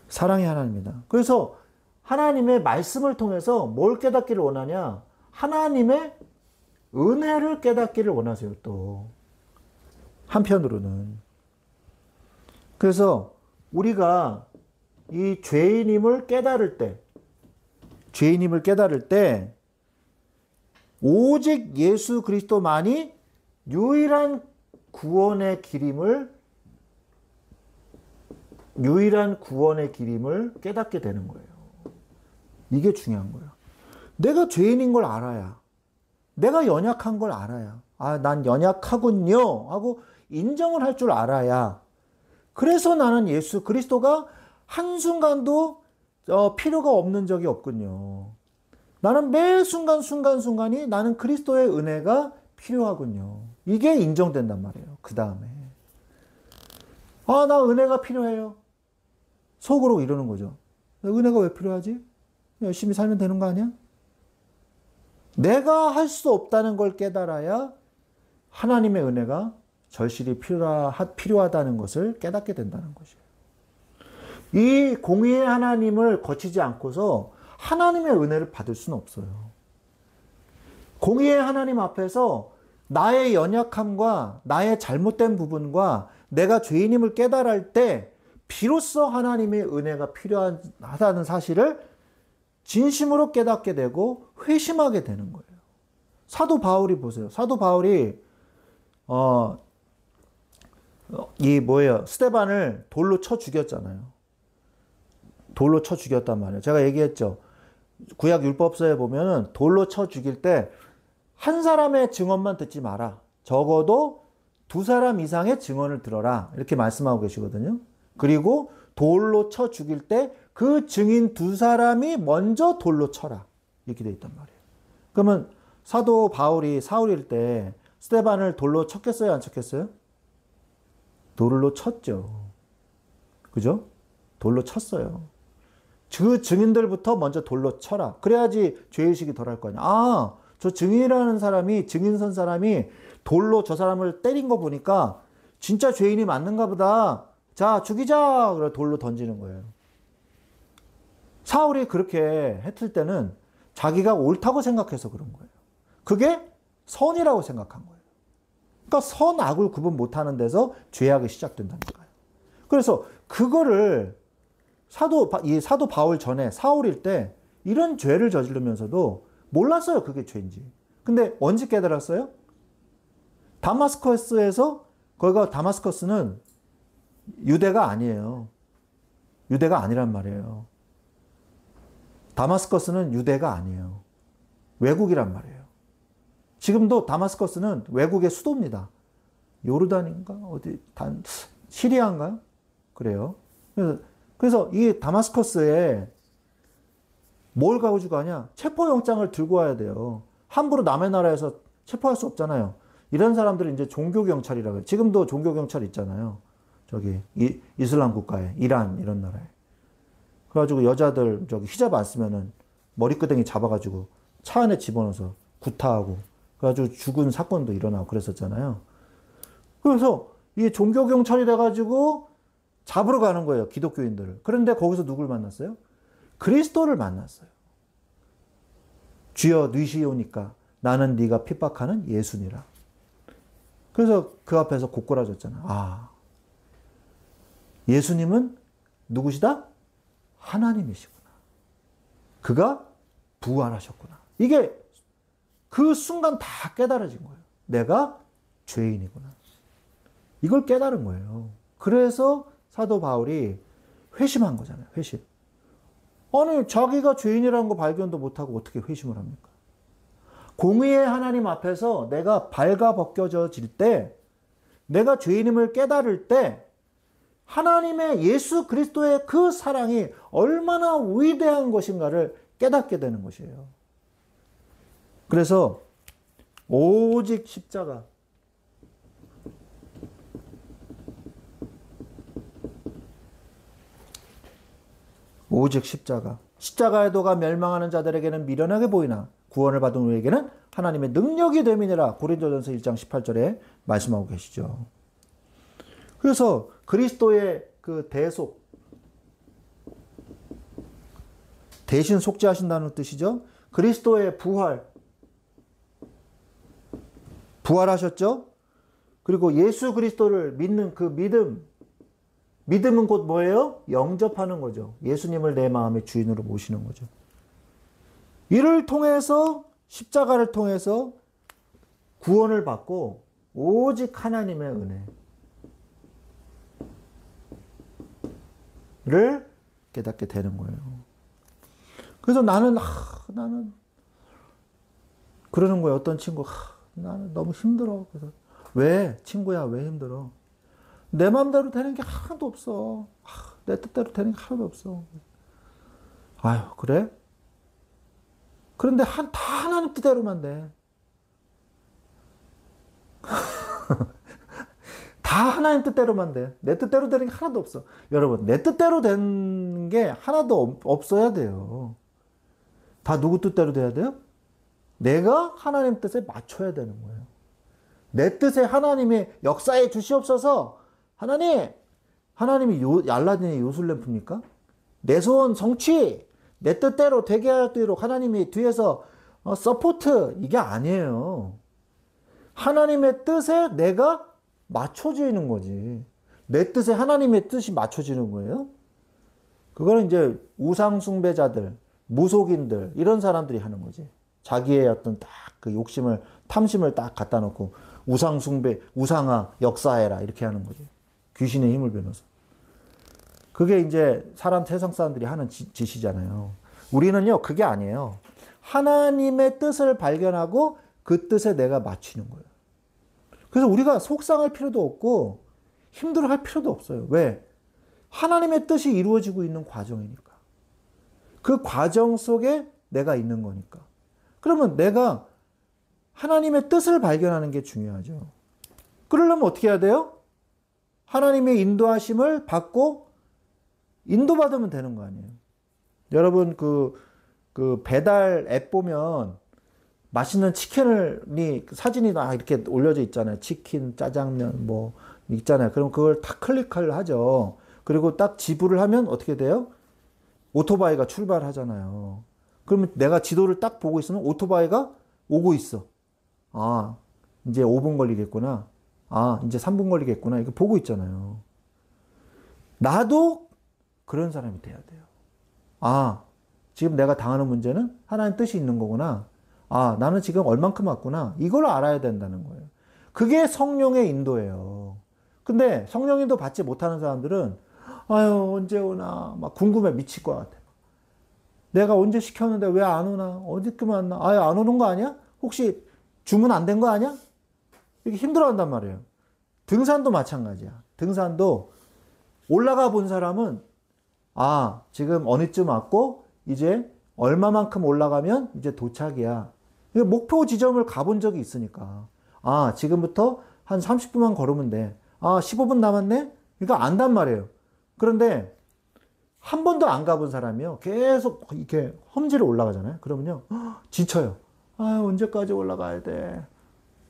사랑의 하나님이다. 그래서 하나님의 말씀을 통해서 뭘 깨닫기를 원하냐? 하나님의 은혜를 깨닫기를 원하세요, 또. 한편으로는. 그래서 우리가 이 죄인임을 깨달을 때, 오직 예수 그리스도만이 유일한 구원의 길임을 깨닫게 되는 거예요. 이게 중요한 거예요. 내가 죄인인 걸 알아야, 내가 연약한 걸 알아야, 난 연약하군요 하고 인정을 할 줄 알아야, 그래서 나는 예수 그리스도가 한순간도 필요가 없는 적이 없군요. 나는 매 순간순간이 나는 그리스도의 은혜가 필요하군요. 이게 인정된단 말이에요. 그 다음에. 나 은혜가 필요해요. 속으로 이러는 거죠. 은혜가 왜 필요하지? 열심히 살면 되는 거 아니야? 내가 할 수 없다는 걸 깨달아야 하나님의 은혜가 절실히 필요하다는 것을 깨닫게 된다는 것이에요. 이 공의의 하나님을 거치지 않고서 하나님의 은혜를 받을 수는 없어요. 공의의 하나님 앞에서 나의 연약함과 나의 잘못된 부분과 내가 죄인임을 깨달을 때 비로소 하나님의 은혜가 필요하다는 사실을 진심으로 깨닫게 되고 회심하게 되는 거예요. 사도 바울이 보세요. 사도 바울이 스데반을 돌로 쳐 죽였잖아요. 돌로 쳐 죽였단 말이에요. 제가 얘기했죠. 구약 율법서에 보면은 돌로 쳐 죽일 때 한 사람의 증언만 듣지 마라. 적어도 2사람 이상의 증언을 들어라. 이렇게 말씀하고 계시거든요. 그리고 돌로 쳐 죽일 때 그 증인 2사람이 먼저 돌로 쳐라. 이렇게 돼 있단 말이에요. 그러면 사도 바울이 사울일 때 스데반을 돌로 쳤겠어요? 안 쳤겠어요? 돌로 쳤죠. 그죠? 돌로 쳤어요. 그 증인들부터 먼저 돌로 쳐라. 그래야지 죄의식이 덜할 거 아니야. 저 증인이라는 사람이, 증인 선 사람이 돌로 저 사람을 때린 거 보니까 진짜 죄인이 맞는가 보다. 자, 죽이자! 그래 돌로 던지는 거예요. 사울이 그렇게 했을 때는 자기가 옳다고 생각해서 그런 거예요. 그게 선이라고 생각한 거예요. 그러니까 선, 악을 구분 못하는 데서 죄악이 시작된다니까요. 그래서 그거를 사도 바울 전에 사울일 때 이런 죄를 저지르면서도 몰랐어요. 그게 죄인지. 근데 언제 깨달았어요? 다마스커스에서, 거기가 다마스커스는 유대가 아니에요. 유대가 아니란 말이에요. 다마스커스는 유대가 아니에요. 외국이란 말이에요. 지금도 다마스커스는 외국의 수도입니다. 요르단인가? 시리아인가요? 그래요. 그래서 이 다마스커스에 뭘 가지고 가냐? 체포영장을 들고 와야 돼요. 함부로 남의 나라에서 체포할 수 없잖아요. 이런 사람들은 이제 종교경찰이라고 해요. 지금도 종교경찰 있잖아요. 저기, 이슬람 국가에, 이란, 이런 나라에. 그래가지고 여자들 히잡 안 쓰면은 머리끄댕이 잡아가지고 차 안에 집어넣어서 구타하고, 그래가지고 죽은 사건도 일어나고 그랬었잖아요. 그래서 이 종교경찰이 돼가지고 잡으러 가는 거예요. 기독교인들을. 그런데 거기서 누굴 만났어요? 그리스도를 만났어요. 주여 누이시오니까 나는 네가 핍박하는 예수니라. 그래서 그 앞에서 고꾸라졌잖아. 예수님은 누구시다? 하나님이시구나. 그가 부활하셨구나. 이게 그 순간 다 깨달아진 거예요. 내가 죄인이구나. 이걸 깨달은 거예요. 그래서 사도 바울이 회심한 거잖아요. 회심. 아니, 자기가 죄인이라는 거 발견도 못하고 어떻게 회심을 합니까? 공의의 하나님 앞에서 내가 발가벗겨질 때, 내가 죄인임을 깨달을 때, 하나님의 예수 그리스도의 그 사랑이 얼마나 위대한 것인가를 깨닫게 되는 것이에요. 그래서 오직 십자가, 오직 십자가의 도가 멸망하는 자들에게는 미련하게 보이나 구원을 받은 우리에게는 하나님의 능력이 됨이니라. 고린도전서 1장 18절에 말씀하고 계시죠. 그래서 그리스도의 그 대신 속죄하신다는 뜻이죠. 그리스도의 부활하셨죠. 그리고 예수 그리스도를 믿는 그 믿음은 곧 뭐예요? 영접하는 거죠. 예수님을 내 마음의 주인으로 모시는 거죠. 이를 통해서, 십자가를 통해서 구원을 받고 오직 하나님의 은혜를 깨닫게 되는 거예요. 그래서 나는 그러는 거예요. 어떤 친구, 나는 너무 힘들어. 그래서 왜? 친구야, 왜 힘들어? 내 마음대로 되는 게 하나도 없어. 내 뜻대로 되는 게 하나도 없어. 아유, 그래? 그런데 다 하나님 뜻대로만 돼. 다 하나님 뜻대로만 돼. 내 뜻대로 되는 게 하나도 없어. 여러분, 내 뜻대로 되는 게 하나도 없어야 돼요. 다 누구 뜻대로 돼야 돼요? 내가 하나님 뜻에 맞춰야 되는 거예요. 내 뜻에 하나님의 역사에 주시옵소서. 하나님이 알라딘의 요술램프입니까? 내 소원 성취, 내 뜻대로 되게 하도록 하나님이 뒤에서 서포트, 이게 아니에요. 하나님의 뜻에 내가 맞춰지는 거지. 내 뜻에 하나님의 뜻이 맞춰지는 거예요. 그거는 이제 우상숭배자들, 무속인들, 이런 사람들이 하는 거지. 자기의 어떤 딱 그 욕심을, 탐심을 딱 갖다 놓고 우상숭배, 우상화, 역사해라, 이렇게 하는 거지. 귀신의 힘을 빌어서. 그게 이제 세상 사람들이 하는 짓이잖아요. 우리는요, 그게 아니에요. 하나님의 뜻을 발견하고 그 뜻에 내가 맞추는 거예요. 그래서 우리가 속상할 필요도 없고 힘들어할 필요도 없어요. 왜? 하나님의 뜻이 이루어지고 있는 과정이니까. 그 과정 속에 내가 있는 거니까. 그러면 내가 하나님의 뜻을 발견하는 게 중요하죠. 그러려면 어떻게 해야 돼요? 하나님의 인도하심을 받고 인도받으면 되는 거 아니에요. 여러분 그 배달 앱 보면 맛있는 치킨이 사진이 다 이렇게 올려져 있잖아요. 치킨, 짜장면 뭐 있잖아요. 그럼 그걸 다 클릭을 하죠. 그리고 딱 지불을 하면 어떻게 돼요? 오토바이가 출발하잖아요. 그러면 내가 지도를 딱 보고 있으면 오토바이가 오고 있어. 아, 이제 5분 걸리겠구나. 아, 이제 3분 걸리겠구나. 이거 보고 있잖아요. 나도 그런 사람이 돼야 돼요. 아, 지금 내가 당하는 문제는 하나님 뜻이 있는 거구나. 아, 나는 지금 얼만큼 왔구나. 이걸 알아야 된다는 거예요. 그게 성령의 인도예요. 근데 성령 인도 받지 못하는 사람들은 아유, 언제 오나 막 궁금해 미칠 것 같아. 내가 언제 시켰는데 왜 안 오나? 어디쯤 왔나? 아유, 안 오는 거 아니야? 혹시 주문 안 된 거 아니야? 이렇게 힘들어한단 말이에요. 등산도 마찬가지야. 등산도 올라가 본 사람은 아, 지금 어느쯤 왔고 이제 얼마만큼 올라가면 이제 도착이야. 목표 지점을 가본 적이 있으니까. 아, 지금부터 한 30분만 걸으면 돼. 아, 15분 남았네? 그러니까 안단 말이에요. 그런데 한 번도 안 가본 사람이요. 계속 이렇게 험지를 올라가잖아요. 그러면요. 지쳐요. 아, 언제까지 올라가야 돼.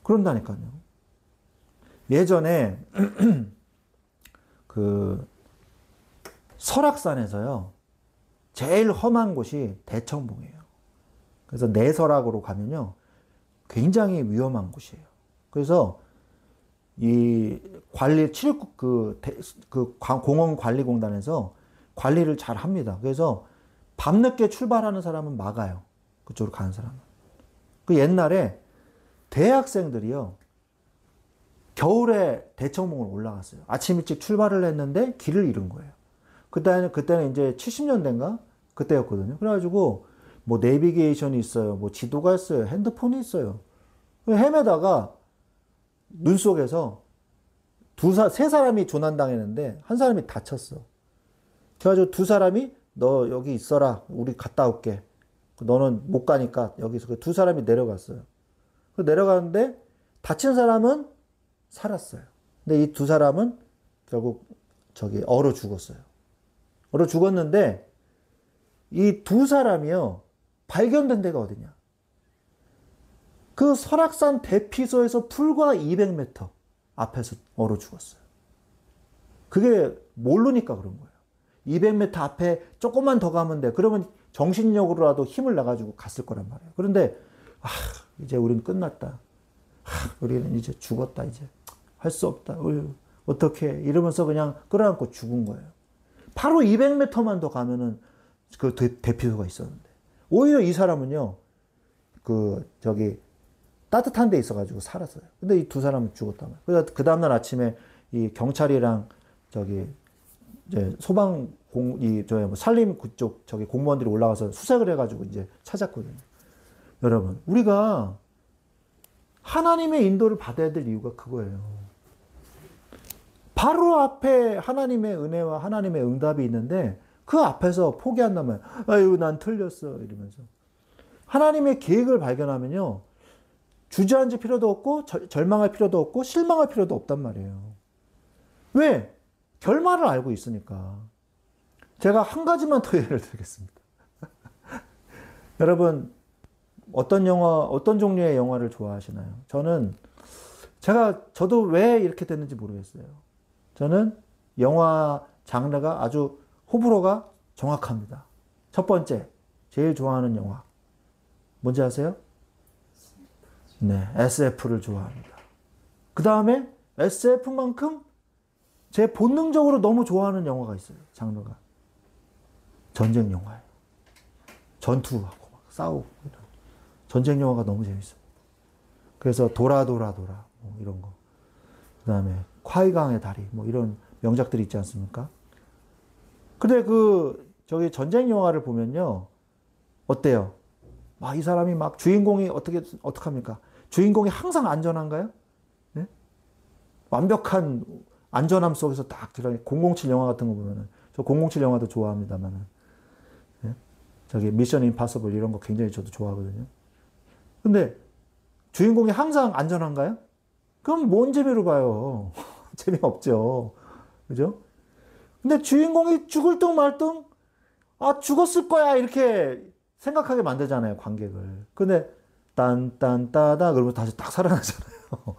그런다니까요. 예전에 그 설악산에서요. 제일 험한 곳이 대청봉이에요. 그래서 내설악으로 가면요. 굉장히 위험한 곳이에요. 그래서 이 공원관리공단에서 관리를 잘 합니다. 그래서 밤늦게 출발하는 사람은 막아요. 그쪽으로 가는 사람은. 그 옛날에 대학생들이요. 겨울에 대청봉을 올라갔어요. 아침 일찍 출발을 했는데 길을 잃은 거예요. 그때는 이제 70년대인가? 그때였거든요. 그래가지고, 뭐, 내비게이션이 있어요. 뭐, 지도가 있어요. 핸드폰이 있어요. 헤매다가, 눈 속에서 세 사람이 조난당했는데, 한 사람이 다쳤어. 그래가지고 두 사람이, 너 여기 있어라. 우리 갔다 올게. 너는 못 가니까 여기서 그 두 사람이 내려갔어요. 내려가는데, 다친 사람은 살았어요. 근데 이 두 사람은 결국 얼어 죽었어요. 얼어 죽었는데 이 두 사람이요 발견된 데가 어디냐? 그 설악산 대피소에서 불과 200m 앞에서 얼어 죽었어요. 그게 모르니까 그런 거예요. 200m 앞에 조금만 더 가면 돼. 그러면 정신력으로라도 힘을 내가지고 갔을 거란 말이에요. 그런데 이제 우리는 끝났다. 우리는 이제 죽었다. 이제 할 수 없다. 어떻게 이러면서 그냥 끌어안고 죽은 거예요. 바로 200m만 더 가면은 그 대피소가 있었는데 오히려 이 사람은요 따뜻한 데 있어가지고 살았어요. 근데 이 두 사람은 죽었단 말이에요. 그래서 그 다음날 아침에 이 경찰이랑 이제 산림 그쪽 공무원들이 올라가서 수색을 해가지고 이제 찾았거든요. 여러분, 우리가 하나님의 인도를 받아야 될 이유가 그거예요. 바로 앞에 하나님의 은혜와 하나님의 응답이 있는데 그 앞에서 포기한다면, 아유, 난 틀렸어. 이러면서. 하나님의 계획을 발견하면요. 주저앉을 필요도 없고, 절망할 필요도 없고, 실망할 필요도 없단 말이에요. 왜? 결말을 알고 있으니까. 제가 한 가지만 더 예를 들겠습니다. 여러분, 어떤 종류의 영화를 좋아하시나요? 저도 왜 이렇게 됐는지 모르겠어요. 저는 영화 장르가 아주 호불호가 정확합니다. 첫 번째, 제일 좋아하는 영화. 뭔지 아세요? 네, SF를 좋아합니다. 그 다음에 SF만큼 제 본능적으로 너무 좋아하는 영화가 있어요. 장르가. 전쟁 영화예요. 전투하고 막 싸우고 이런. 전쟁 영화가 너무 재밌습니다. 그래서 도라 뭐 이런 거. 그 다음에 콰이강의 다리 뭐 이런 명작들이 있지 않습니까? 근데 저기 전쟁 영화를 보면요. 어때요? 막 이 사람이 막 주인공이 어떡합니까? 주인공이 항상 안전한가요? 네? 완벽한 안전함 속에서 딱 들어가니 007 영화 같은 거 보면은 저 007 영화도 좋아합니다만은 네? 저기 미션 임파서블 이런 거 굉장히 저도 좋아하거든요. 근데 주인공이 항상 안전한가요? 그럼 뭔 재미로 봐요? 재미없죠. 그죠? 근데 주인공이 죽을 둥 말 둥, 죽었을 거야. 이렇게 생각하게 만들잖아요, 관객을. 근데, 딴딴따다, 그러면 다시 딱 살아나잖아요.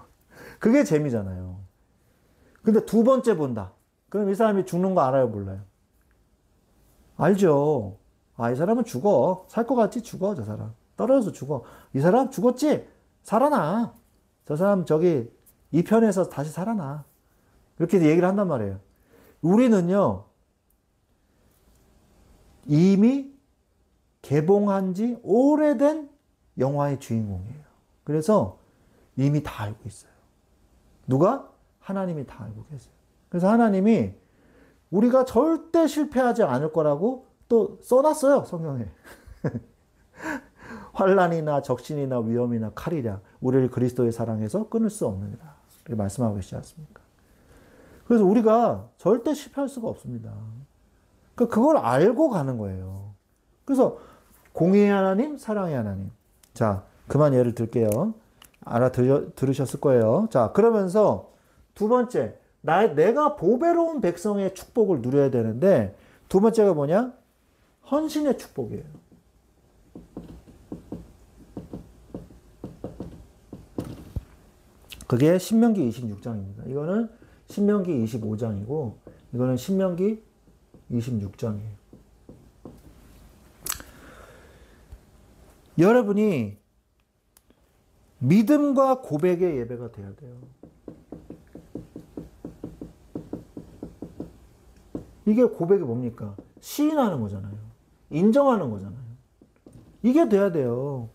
그게 재미잖아요. 근데 두 번째 본다. 그럼 이 사람이 죽는 거 알아요, 몰라요? 알죠. 이 사람은 죽어. 살 것 같지? 죽어, 저 사람. 떨어져서 죽어. 이 사람 죽었지? 살아나. 저 사람 저기 2편에서 다시 살아나. 이렇게 얘기를 한단 말이에요. 우리는요, 이미 개봉한 지 오래된 영화의 주인공이에요. 그래서 이미 다 알고 있어요. 누가? 하나님이 다 알고 계세요. 그래서 하나님이 우리가 절대 실패하지 않을 거라고 또 써놨어요, 성경에. 환난이나 적신이나 위험이나 칼이랴 우리를 그리스도의 사랑에서 끊을 수 없느니라. 이렇게 말씀하고 계시지 않습니까? 그래서 우리가 절대 실패할 수가 없습니다. 그러니까 그걸 알고 가는 거예요. 그래서 공의의 하나님, 사랑의 하나님. 자, 그만 예를 들게요. 들으셨을 거예요. 자, 그러면서 두 번째, 내가 보배로운 백성의 축복을 누려야 되는데 두 번째가 뭐냐? 헌신의 축복이에요. 그게 신명기 26장입니다. 이거는 신명기 25장이고 이거는 신명기 26장이에요. 여러분이 믿음과 고백의 예배가 돼야 돼요. 이게 고백이 뭡니까? 시인하는 거잖아요. 인정하는 거잖아요. 이게 돼야 돼요.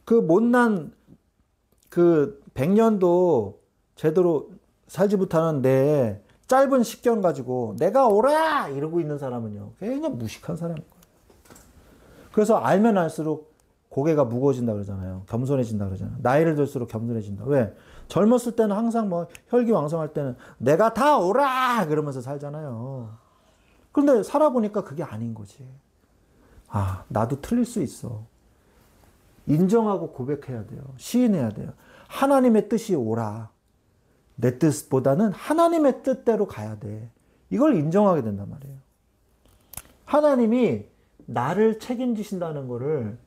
그 못난 100년도 제대로 살지 못하는 내 짧은 식견 가지고 내가 오라! 이러고 있는 사람은요. 굉장히 무식한 사람인 거예요. 그래서 알면 알수록 고개가 무거워진다 그러잖아요. 겸손해진다 그러잖아요. 나이를 들수록 겸손해진다. 왜? 젊었을 때는 항상 혈기왕성할 때는 내가 다 오라! 그러면서 살잖아요. 그런데 살아보니까 그게 아닌 거지. 나도 틀릴 수 있어. 인정하고 고백해야 돼요. 시인해야 돼요. 하나님의 뜻이 오라. 내 뜻보다는 하나님의 뜻대로 가야 돼. 이걸 인정하게 된단 말이에요. 하나님이 나를 책임지신다는 거를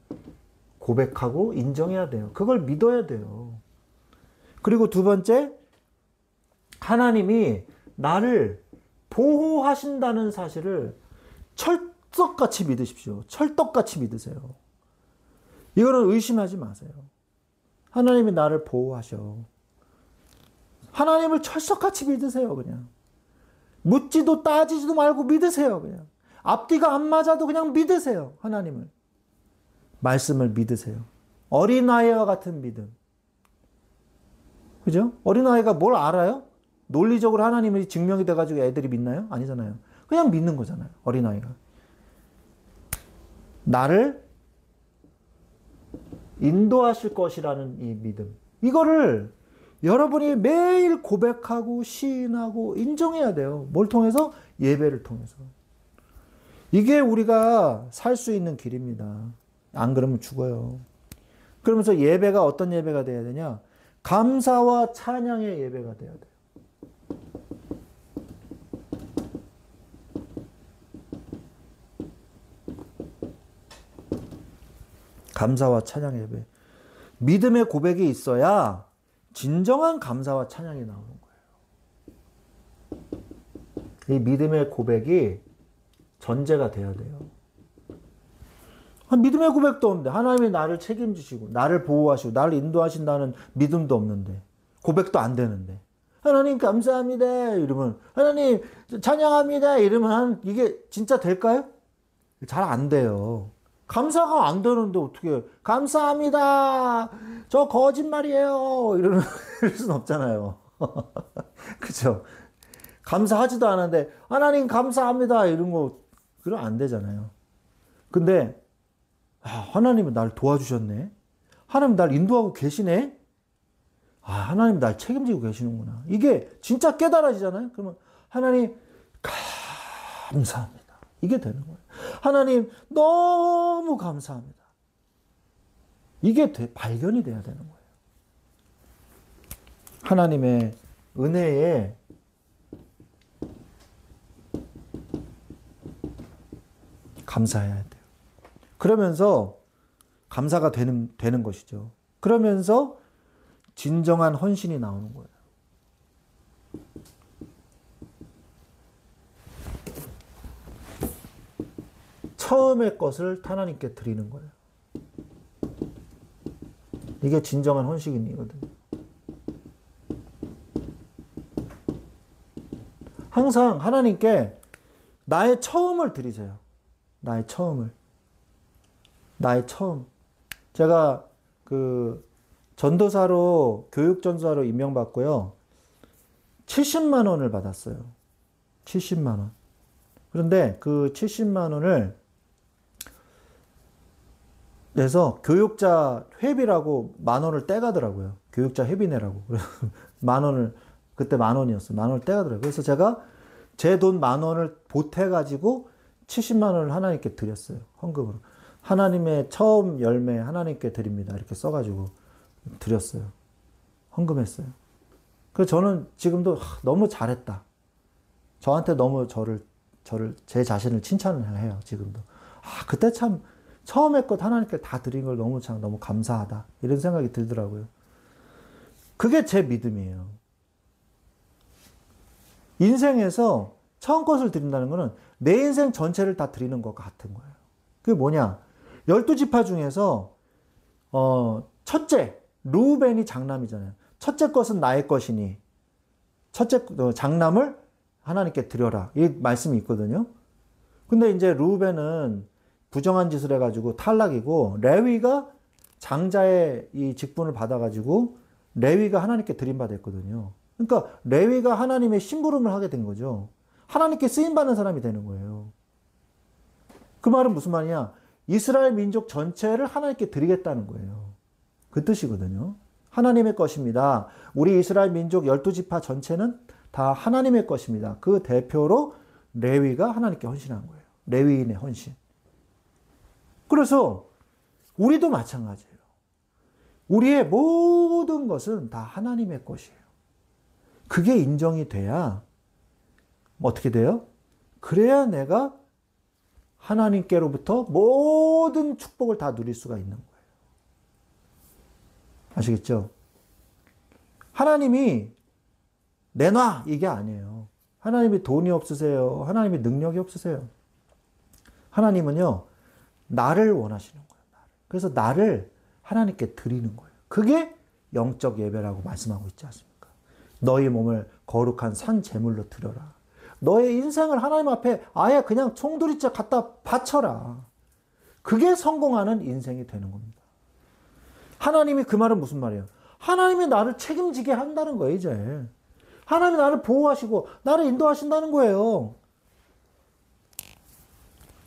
고백하고 인정해야 돼요. 그걸 믿어야 돼요. 그리고 두 번째, 하나님이 나를 보호하신다는 사실을 철석같이 믿으십시오. 철떡같이 믿으세요. 이거는 의심하지 마세요. 하나님이 나를 보호하셔. 하나님을 철석같이 믿으세요, 그냥. 묻지도 따지지도 말고 믿으세요, 그냥. 앞뒤가 안 맞아도 그냥 믿으세요, 하나님을. 말씀을 믿으세요. 어린아이와 같은 믿음. 그죠? 어린아이가 뭘 알아요? 논리적으로 하나님이 증명이 돼가지고 애들이 믿나요? 아니잖아요. 그냥 믿는 거잖아요, 어린아이가. 나를 인도하실 것이라는 이 믿음. 이거를 여러분이 매일 고백하고 시인하고 인정해야 돼요. 뭘 통해서? 예배를 통해서. 이게 우리가 살 수 있는 길입니다. 안 그러면 죽어요. 그러면서 예배가 어떤 예배가 돼야 되냐? 감사와 찬양의 예배가 돼야 돼요. 감사와 찬양 예배. 믿음의 고백이 있어야 진정한 감사와 찬양이 나오는 거예요. 이 믿음의 고백이 전제가 돼야 돼요. 믿음의 고백도 없는데 하나님이 나를 책임지시고 나를 보호하시고 나를 인도하신다는 믿음도 없는데 고백도 안 되는데 하나님 감사합니다 이러면 하나님 찬양합니다 이러면 이게 진짜 될까요? 잘 안 돼요. 감사가 안 되는데 어떻게 감사합니다 저 거짓말이에요 이럴 수는 없잖아요. 그죠? 감사하지도 않은데 하나님 감사합니다 이런 거 그럼 안 되잖아요. 근데 하나님은 날 도와주셨네. 하나님 날 인도하고 계시네. 하나님 날 책임지고 계시는구나. 이게 진짜 깨달아지잖아요. 그러면 하나님 감사합니다. 이게 되는 거예요. 하나님 너무 감사합니다. 이게 발견이 돼야 되는 거예요. 하나님의 은혜에 감사해야 돼요. 그러면서 감사가 되는 것이죠. 그러면서 진정한 헌신이 나오는 거예요. 처음의 것을 하나님께 드리는 거예요. 이게 진정한 헌신이거든요. 항상 하나님께 나의 처음을 드리세요. 나의 처음을. 나의 처음. 제가 전도사로, 교육전도사로 임명받고요. 70만 원을 받았어요. 70만 원. 그런데 그 70만 원을 내서 교육자 회비라고 10,000원을 떼가더라고요. 교육자 회비 내라고. 그래서 10,000원을, 그때 10,000원이었어요. 10,000원을 떼가더라고요. 그래서 제가 제 돈 10,000원을 보태가지고 70만 원을 하나님께 드렸어요. 헌금으로. 하나님의 처음 열매 하나님께 드립니다. 이렇게 써가지고 드렸어요. 헌금했어요. 그래서 저는 지금도 너무 잘했다. 저한테 너무 제 자신을 칭찬을 해요. 지금도. 그때 참 처음에 것 하나님께 다 드린 걸 너무 감사하다. 이런 생각이 들더라고요. 그게 제 믿음이에요. 인생에서 처음 것을 드린다는 거는 내 인생 전체를 다 드리는 것 같은 거예요. 그게 뭐냐? 12지파 중에서 첫째 르우벤이 장남이잖아요. 첫째 것은 나의 것이니 첫째 장남을 하나님께 드려라. 이 말씀이 있거든요. 근데 이제 르우벤은 부정한 짓을 해가지고 탈락이고 레위가 장자의 이 직분을 받아가지고 레위가 하나님께 드림받아 했거든요. 그러니까 레위가 하나님의 심부름을 하게 된 거죠. 하나님께 쓰임받는 사람이 되는 거예요. 그 말은 무슨 말이냐? 이스라엘 민족 전체를 하나님께 드리겠다는 거예요. 그 뜻이거든요. 하나님의 것입니다. 우리 이스라엘 민족 12지파 전체는 다 하나님의 것입니다. 그 대표로 레위가 하나님께 헌신한 거예요. 레위인의 헌신. 그래서 우리도 마찬가지예요. 우리의 모든 것은 다 하나님의 것이에요. 그게 인정이 돼야 어떻게 돼요? 그래야 내가 하나님께로부터 모든 축복을 다 누릴 수가 있는 거예요. 아시겠죠? 하나님이 내놔 이게 아니에요. 하나님이 돈이 없으세요. 하나님이 능력이 없으세요. 하나님은요. 나를 원하시는 거예요. 그래서 나를 하나님께 드리는 거예요. 그게 영적 예배라고 말씀하고 있지 않습니까? 너희 몸을 거룩한 산 제물로 드려라. 너의 인생을 하나님 앞에 아예 그냥 총두리째 갖다 바쳐라. 그게 성공하는 인생이 되는 겁니다. 하나님이 그 말은 무슨 말이에요? 하나님이 나를 책임지게 한다는 거예요, 이제. 하나님이 나를 보호하시고 나를 인도하신다는 거예요.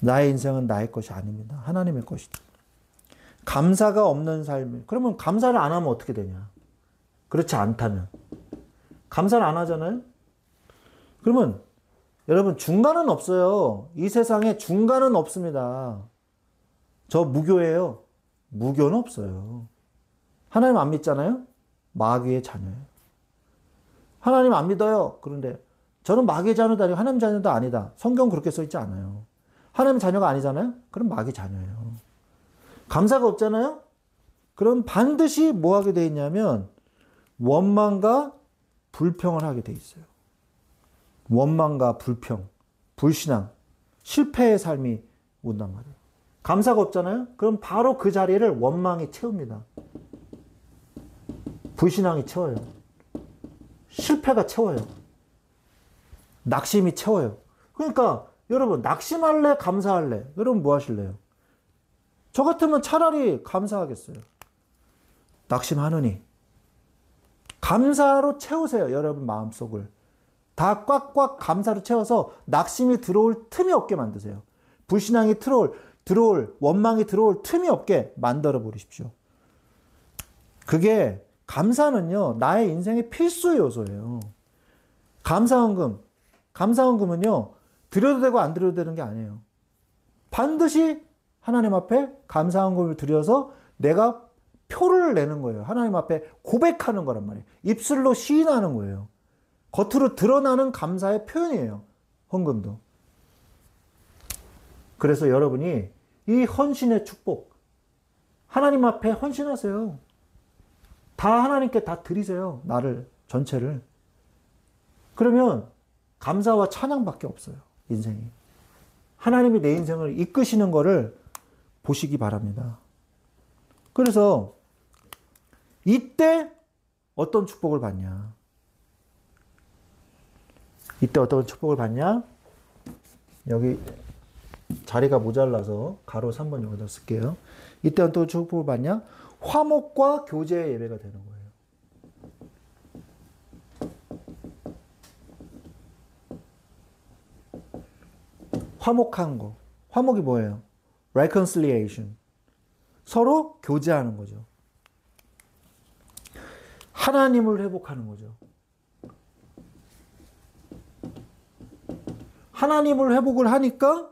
나의 인생은 나의 것이 아닙니다. 하나님의 것이다. 감사가 없는 삶. 그러면 감사를 안 하면 어떻게 되냐? 그렇지 않다면. 감사를 안 하잖아요? 그러면 여러분, 중간은 없어요. 이 세상에 중간은 없습니다. 저 무교예요. 무교는 없어요. 하나님 안 믿잖아요? 마귀의 자녀예요. 하나님 안 믿어요. 그런데 저는 마귀의 자녀도 아니고 하나님 자녀도 아니다. 성경 그렇게 써 있지 않아요. 하나님 자녀가 아니잖아요? 그럼 마귀 자녀예요. 감사가 없잖아요? 그럼 반드시 뭐 하게 돼 있냐면 원망과 불평을 하게 돼 있어요. 원망과 불평, 불신앙, 실패의 삶이 온단 말이에요. 감사가 없잖아요? 그럼 바로 그 자리를 원망이 채웁니다. 불신앙이 채워요. 실패가 채워요. 낙심이 채워요. 그러니까 여러분, 낙심할래? 감사할래? 여러분 뭐 하실래요? 저 같으면 차라리 감사하겠어요. 낙심하느니. 감사로 채우세요. 여러분 마음속을. 다 꽉꽉 감사로 채워서 낙심이 들어올 틈이 없게 만드세요. 불신앙이 들어올, 원망이 들어올 틈이 없게 만들어 버리십시오. 그게, 감사는요, 나의 인생의 필수 요소예요. 감사헌금은요, 드려도 되고 안 드려도 되는 게 아니에요. 반드시 하나님 앞에 감사헌금을 드려서 내가 표를 내는 거예요. 하나님 앞에 고백하는 거란 말이에요. 입술로 시인하는 거예요. 겉으로 드러나는 감사의 표현이에요. 헌금도. 그래서 여러분이 이 헌신의 축복, 하나님 앞에 헌신하세요. 다 하나님께 다 드리세요. 나를, 전체를. 그러면 감사와 찬양밖에 없어요. 인생이. 하나님이 내 인생을 이끄시는 거를 보시기 바랍니다. 그래서 이때 어떤 축복을 받냐? 이때 어떤 축복을 받냐? 여기 자리가 모자라서 가로 3번 여기다 쓸게요. 이때 어떤 축복을 받냐? 화목과 교제의 예배가 되는 거예요. 화목한 거. 화목이 뭐예요? reconciliation. 서로 교제하는 거죠. 하나님을 회복하는 거죠. 하나님을 회복을 하니까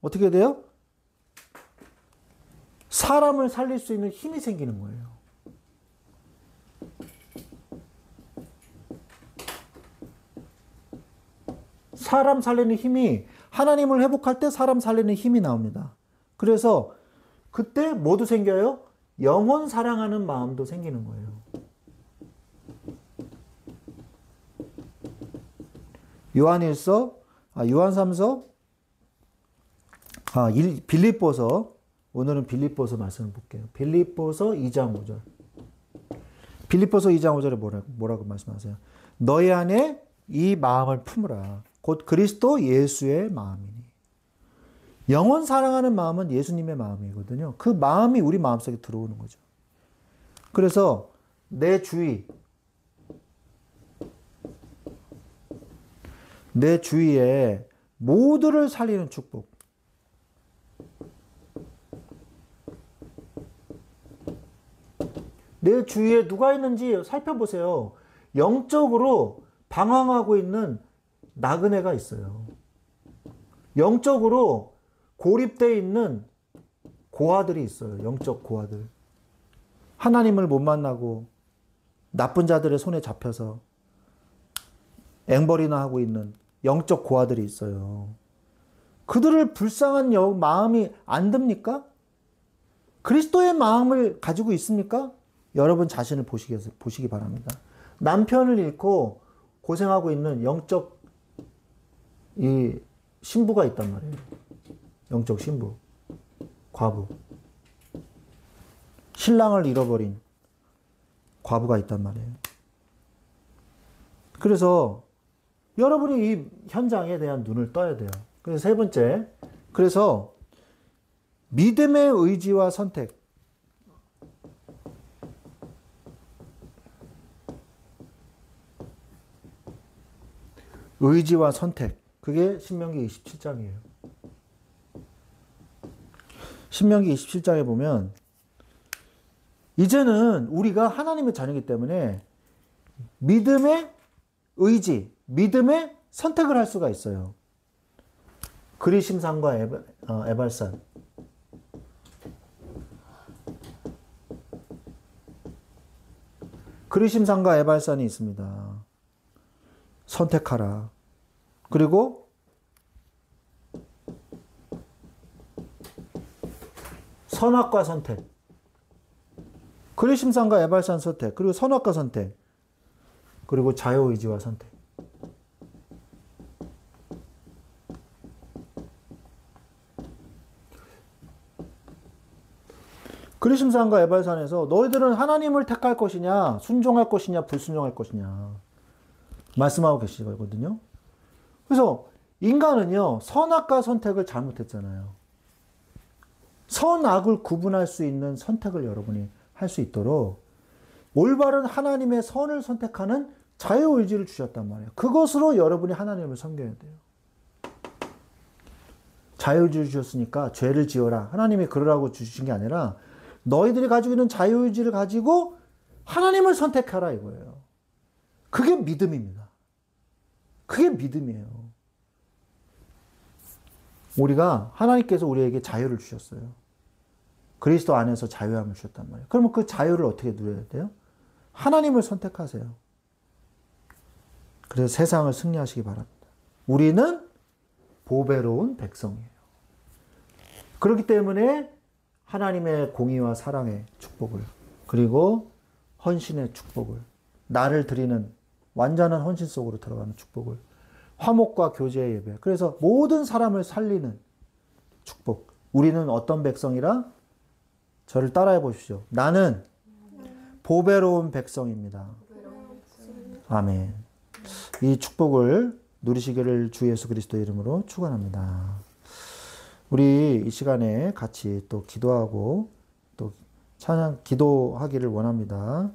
어떻게 돼요? 사람을 살릴 수 있는 힘이 생기는 거예요. 사람 살리는 힘이, 하나님을 회복할 때 사람 살리는 힘이 나옵니다. 그래서 그때 뭐도 생겨요? 영혼 사랑하는 마음도 생기는 거예요. 요한3서, 빌립보서, 오늘은 빌립보서 말씀을 볼게요. 빌립보서 2장 5절. 빌립보서 2장 5절에 뭐라고 말씀하세요? 너희 안에 이 마음을 품으라. 곧 그리스도 예수의 마음이니. 영원 사랑하는 마음은 예수님의 마음이거든요. 그 마음이 우리 마음속에 들어오는 거죠. 그래서 내 주위에 모두를 살리는 축복. 내 주위에 누가 있는지 살펴보세요. 영적으로 방황하고 있는 나그네가 있어요. 영적으로 고립되어 있는 고아들이 있어요. 영적 고아들. 하나님을 못 만나고 나쁜 자들의 손에 잡혀서 앵벌이나 하고 있는 영적 고아들이 있어요. 그들을 불쌍한 마음이 안 듭니까? 그리스도의 마음을 가지고 있습니까? 여러분 자신을 보시기 바랍니다. 남편을 잃고 고생하고 있는 영적 이 신부가 있단 말이에요. 영적 신부, 과부. 신랑을 잃어버린 과부가 있단 말이에요. 그래서 여러분이 이 현장에 대한 눈을 떠야 돼요. 그래서 세 번째, 그래서 믿음의 의지와 선택. 의지와 선택. 그게 신명기 27장이에요. 신명기 27장에 보면 이제는 우리가 하나님의 자녀이기 때문에 믿음의 의지, 믿음의 선택을 할 수가 있어요. 그리심산과 에발산. 그리심산과 에발산이 있습니다. 선택하라. 그리고 선악과 선택. 그리심산과 에발산 선택. 그리고 선악과 선택. 그리고 자유의지와 선택. 그리심산과 에발산에서 너희들은 하나님을 택할 것이냐, 순종할 것이냐, 불순종할 것이냐 말씀하고 계시거든요. 그래서 인간은요, 선악과 선택을 잘못했잖아요. 선악을 구분할 수 있는 선택을 여러분이 할 수 있도록 올바른 하나님의 선을 선택하는 자유의지를 주셨단 말이에요. 그것으로 여러분이 하나님을 섬겨야 돼요. 자유의지를 주셨으니까 죄를 지어라. 하나님이 그러라고 주신 게 아니라 너희들이 가지고 있는 자유의지를 가지고 하나님을 선택하라 이거예요. 그게 믿음입니다. 그게 믿음이에요. 우리가 하나님께서 우리에게 자유를 주셨어요. 그리스도 안에서 자유함을 주셨단 말이에요. 그러면 그 자유를 어떻게 누려야 돼요? 하나님을 선택하세요. 그래서 세상을 승리하시기 바랍니다. 우리는 보배로운 백성이에요. 그렇기 때문에 하나님의 공의와 사랑의 축복을, 그리고 헌신의 축복을, 나를 드리는 완전한 헌신 속으로 들어가는 축복을, 화목과 교제의 예배, 그래서 모든 사람을 살리는 축복. 우리는 어떤 백성이라? 저를 따라해 보십시오. 나는 보배로운 백성입니다. 아멘. 이 축복을 누리시기를 주 예수 그리스도의 이름으로 축원합니다. 우리 이 시간에 같이 또 기도하고 또 찬양 기도하기를 원합니다.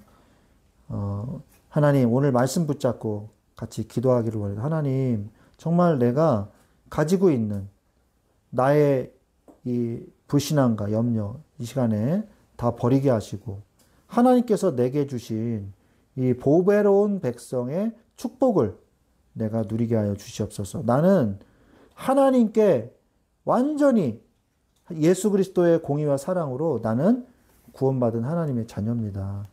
하나님, 오늘 말씀 붙잡고 같이 기도하기를 원합니다. 하나님, 정말 내가 가지고 있는 나의 이 불신앙과 염려 이 시간에 다 버리게 하시고 하나님께서 내게 주신 이 보배로운 백성의 축복을 내가 누리게 하여 주시옵소서. 나는 하나님께 완전히 예수 그리스도의 공의와 사랑으로 나는 구원받은 하나님의 자녀입니다.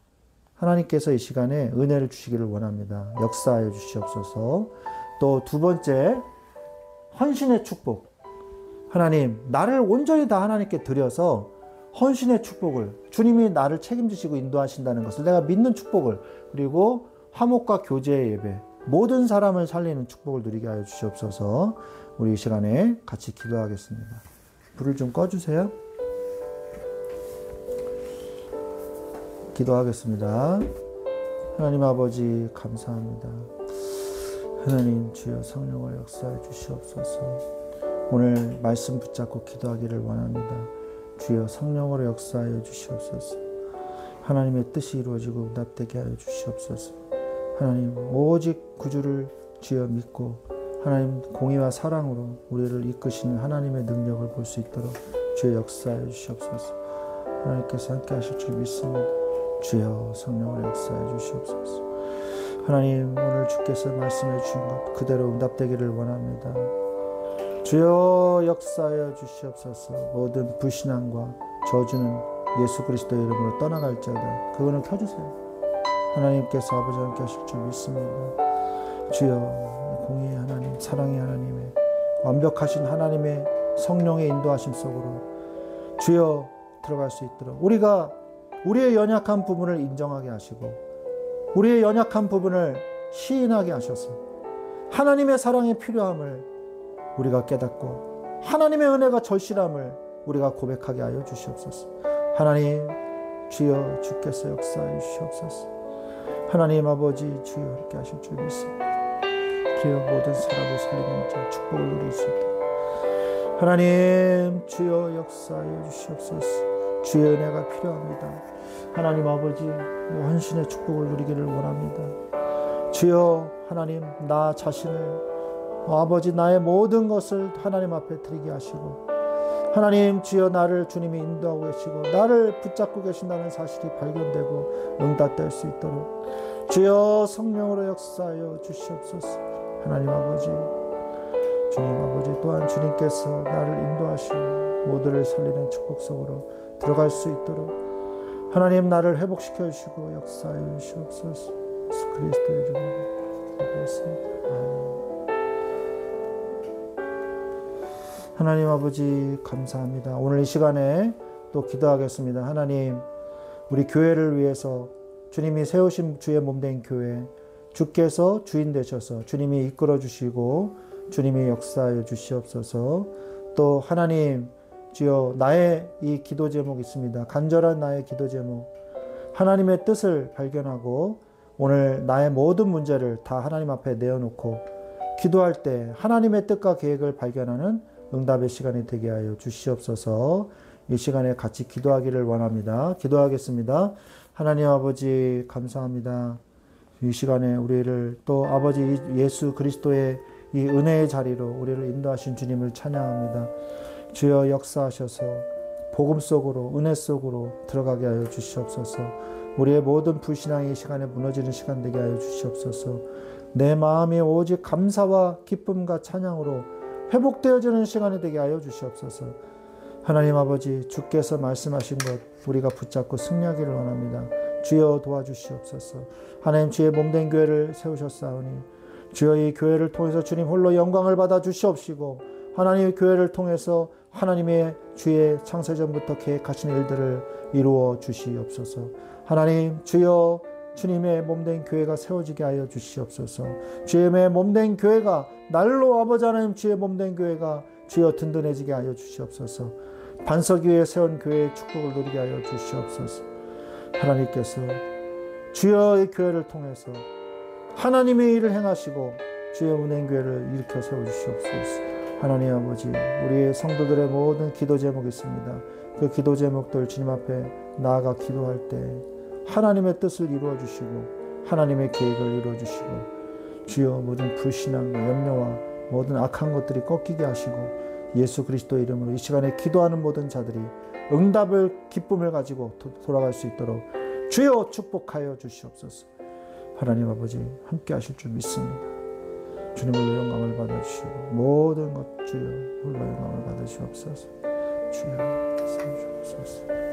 하나님께서 이 시간에 은혜를 주시기를 원합니다. 역사하여 주시옵소서. 또 두 번째, 헌신의 축복. 하나님, 나를 온전히 다 하나님께 드려서 헌신의 축복을, 주님이 나를 책임지시고 인도하신다는 것을 내가 믿는 축복을, 그리고 화목과 교제의 예배, 모든 사람을 살리는 축복을 누리게 하여 주시옵소서. 우리 이 시간에 같이 기도하겠습니다. 불을 좀 꺼주세요. 기도하겠습니다. 하나님 아버지 감사합니다. 하나님 주여 성령을 역사해 주시옵소서. 오늘 말씀 붙잡고 기도하기를 원합니다. 주여 성령으로 역사하여 주시옵소서. 하나님의 뜻이 이루어지고 응답되게 하여 주시옵소서. 하나님 오직 구주를 주여 믿고 하나님 공의와 사랑으로 우리를 이끄시는 하나님의 능력을 볼 수 있도록 주여 역사하여 주시옵소서. 하나님께서 함께 하실 줄 믿습니다. 주여 성령으로 역사해 주시옵소서. 하나님 오늘 주께서 말씀해 주신 것 그대로 응답되기를 원합니다. 주여 역사하여 주시옵소서. 모든 불신앙과 저주는 예수 그리스도의 이름으로 떠나갈지어다. 그거는 켜주세요. 하나님께서 아버지와 함께 하실 줄 믿습니다. 주여 공의의 하나님, 사랑의 하나님의 완벽하신 하나님의 성령의 인도하심 속으로 주여 들어갈 수 있도록 우리가 우리의 연약한 부분을 인정하게 하시고 우리의 연약한 부분을 시인하게 하셔서 하나님의 사랑의 필요함을 우리가 깨닫고 하나님의 은혜가 절실함을 우리가 고백하게 하여 주시옵소서. 하나님 주여 주께서 역사해 주시옵소서. 하나님 아버지 주여 함께 하실 줄 믿습니다. 주여 모든 사람을 살리는 자 축복을 누릴 수 있도록 하나님 주여 역사해 주시옵소서. 주의 은혜가 필요합니다. 하나님 아버지 헌신의 축복을 누리기를 원합니다. 주여 하나님 나 자신을 아버지 나의 모든 것을 하나님 앞에 드리게 하시고 하나님 주여 나를 주님이 인도하고 계시고 나를 붙잡고 계신다는 사실이 발견되고 응답될 수 있도록 주여 성령으로 역사하여 주시옵소서. 하나님 아버지, 주님 아버지, 또한 주님께서 나를 인도하시고 모두를 살리는 축복 속으로 들어갈 수 있도록 하나님 나를 회복시켜 주시고 역사해 주시옵소서. 예수 그리스도의 이름으로 기도했습니다. 하나님 아버지 감사합니다. 오늘 이 시간에 또 기도하겠습니다. 하나님, 우리 교회를 위해서 주님이 세우신 주의 몸된 교회, 주께서 주인 되셔서 주님이 이끌어 주시고 주님이 역사하여 주시옵소서. 또 하나님, 주여, 나의 이 기도 제목이 있습니다. 간절한 나의 기도 제목, 하나님의 뜻을 발견하고 오늘 나의 모든 문제를 다 하나님 앞에 내어놓고 기도할 때 하나님의 뜻과 계획을 발견하는 응답의 시간이 되게 하여 주시옵소서. 이 시간에 같이 기도하기를 원합니다. 기도하겠습니다. 하나님 아버지 감사합니다. 이 시간에 우리를 또 아버지 예수 그리스도의 이 은혜의 자리로 우리를 인도하신 주님을 찬양합니다. 주여 역사하셔서 복음 속으로, 은혜 속으로 들어가게 하여 주시옵소서. 우리의 모든 불신앙이 이 시간에 무너지는 시간 되게 하여 주시옵소서. 내 마음이 오직 감사와 기쁨과 찬양으로 회복되어지는 시간이 되게 하여 주시옵소서. 하나님 아버지, 주께서 말씀하신 것 우리가 붙잡고 승리하기를 원합니다. 주여 도와주시옵소서. 하나님, 주의 몸된 교회를 세우셨사오니 주여 이 교회를 통해서 주님 홀로 영광을 받아 주시옵시고 하나님의 교회를 통해서 하나님의 주의 창세전부터 계획하신 일들을 이루어 주시옵소서. 하나님, 주여 주님의 몸된 교회가 세워지게 하여 주시옵소서. 주님의 몸된 교회가 날로 아버지 하나님, 주의 몸된 교회가 주여 든든해지게 하여 주시옵소서. 반석 위에 세운 교회의 축복을 누리게 하여 주시옵소서. 하나님께서 주여의 교회를 통해서 하나님의 일을 행하시고 주의 은행 교회를 일으켜 세워주시옵소서. 하나님 아버지, 우리의 성도들의 모든 기도 제목이 있습니다. 그 기도 제목들 주님 앞에 나아가 기도할 때 하나님의 뜻을 이루어 주시고 하나님의 계획을 이루어 주시고 주여 모든 불신앙과 염려와 모든 악한 것들이 꺾이게 하시고 예수 그리스도의 이름으로 이 시간에 기도하는 모든 자들이 응답을, 기쁨을 가지고 돌아갈 수 있도록 주여 축복하여 주시옵소서. 하나님 아버지 함께 하실 줄 믿습니다. 주님 홀로 영광을 받아주시고 모든 것 주여 홀로 영광을 받으시옵소서. 주여 살려주옵소서.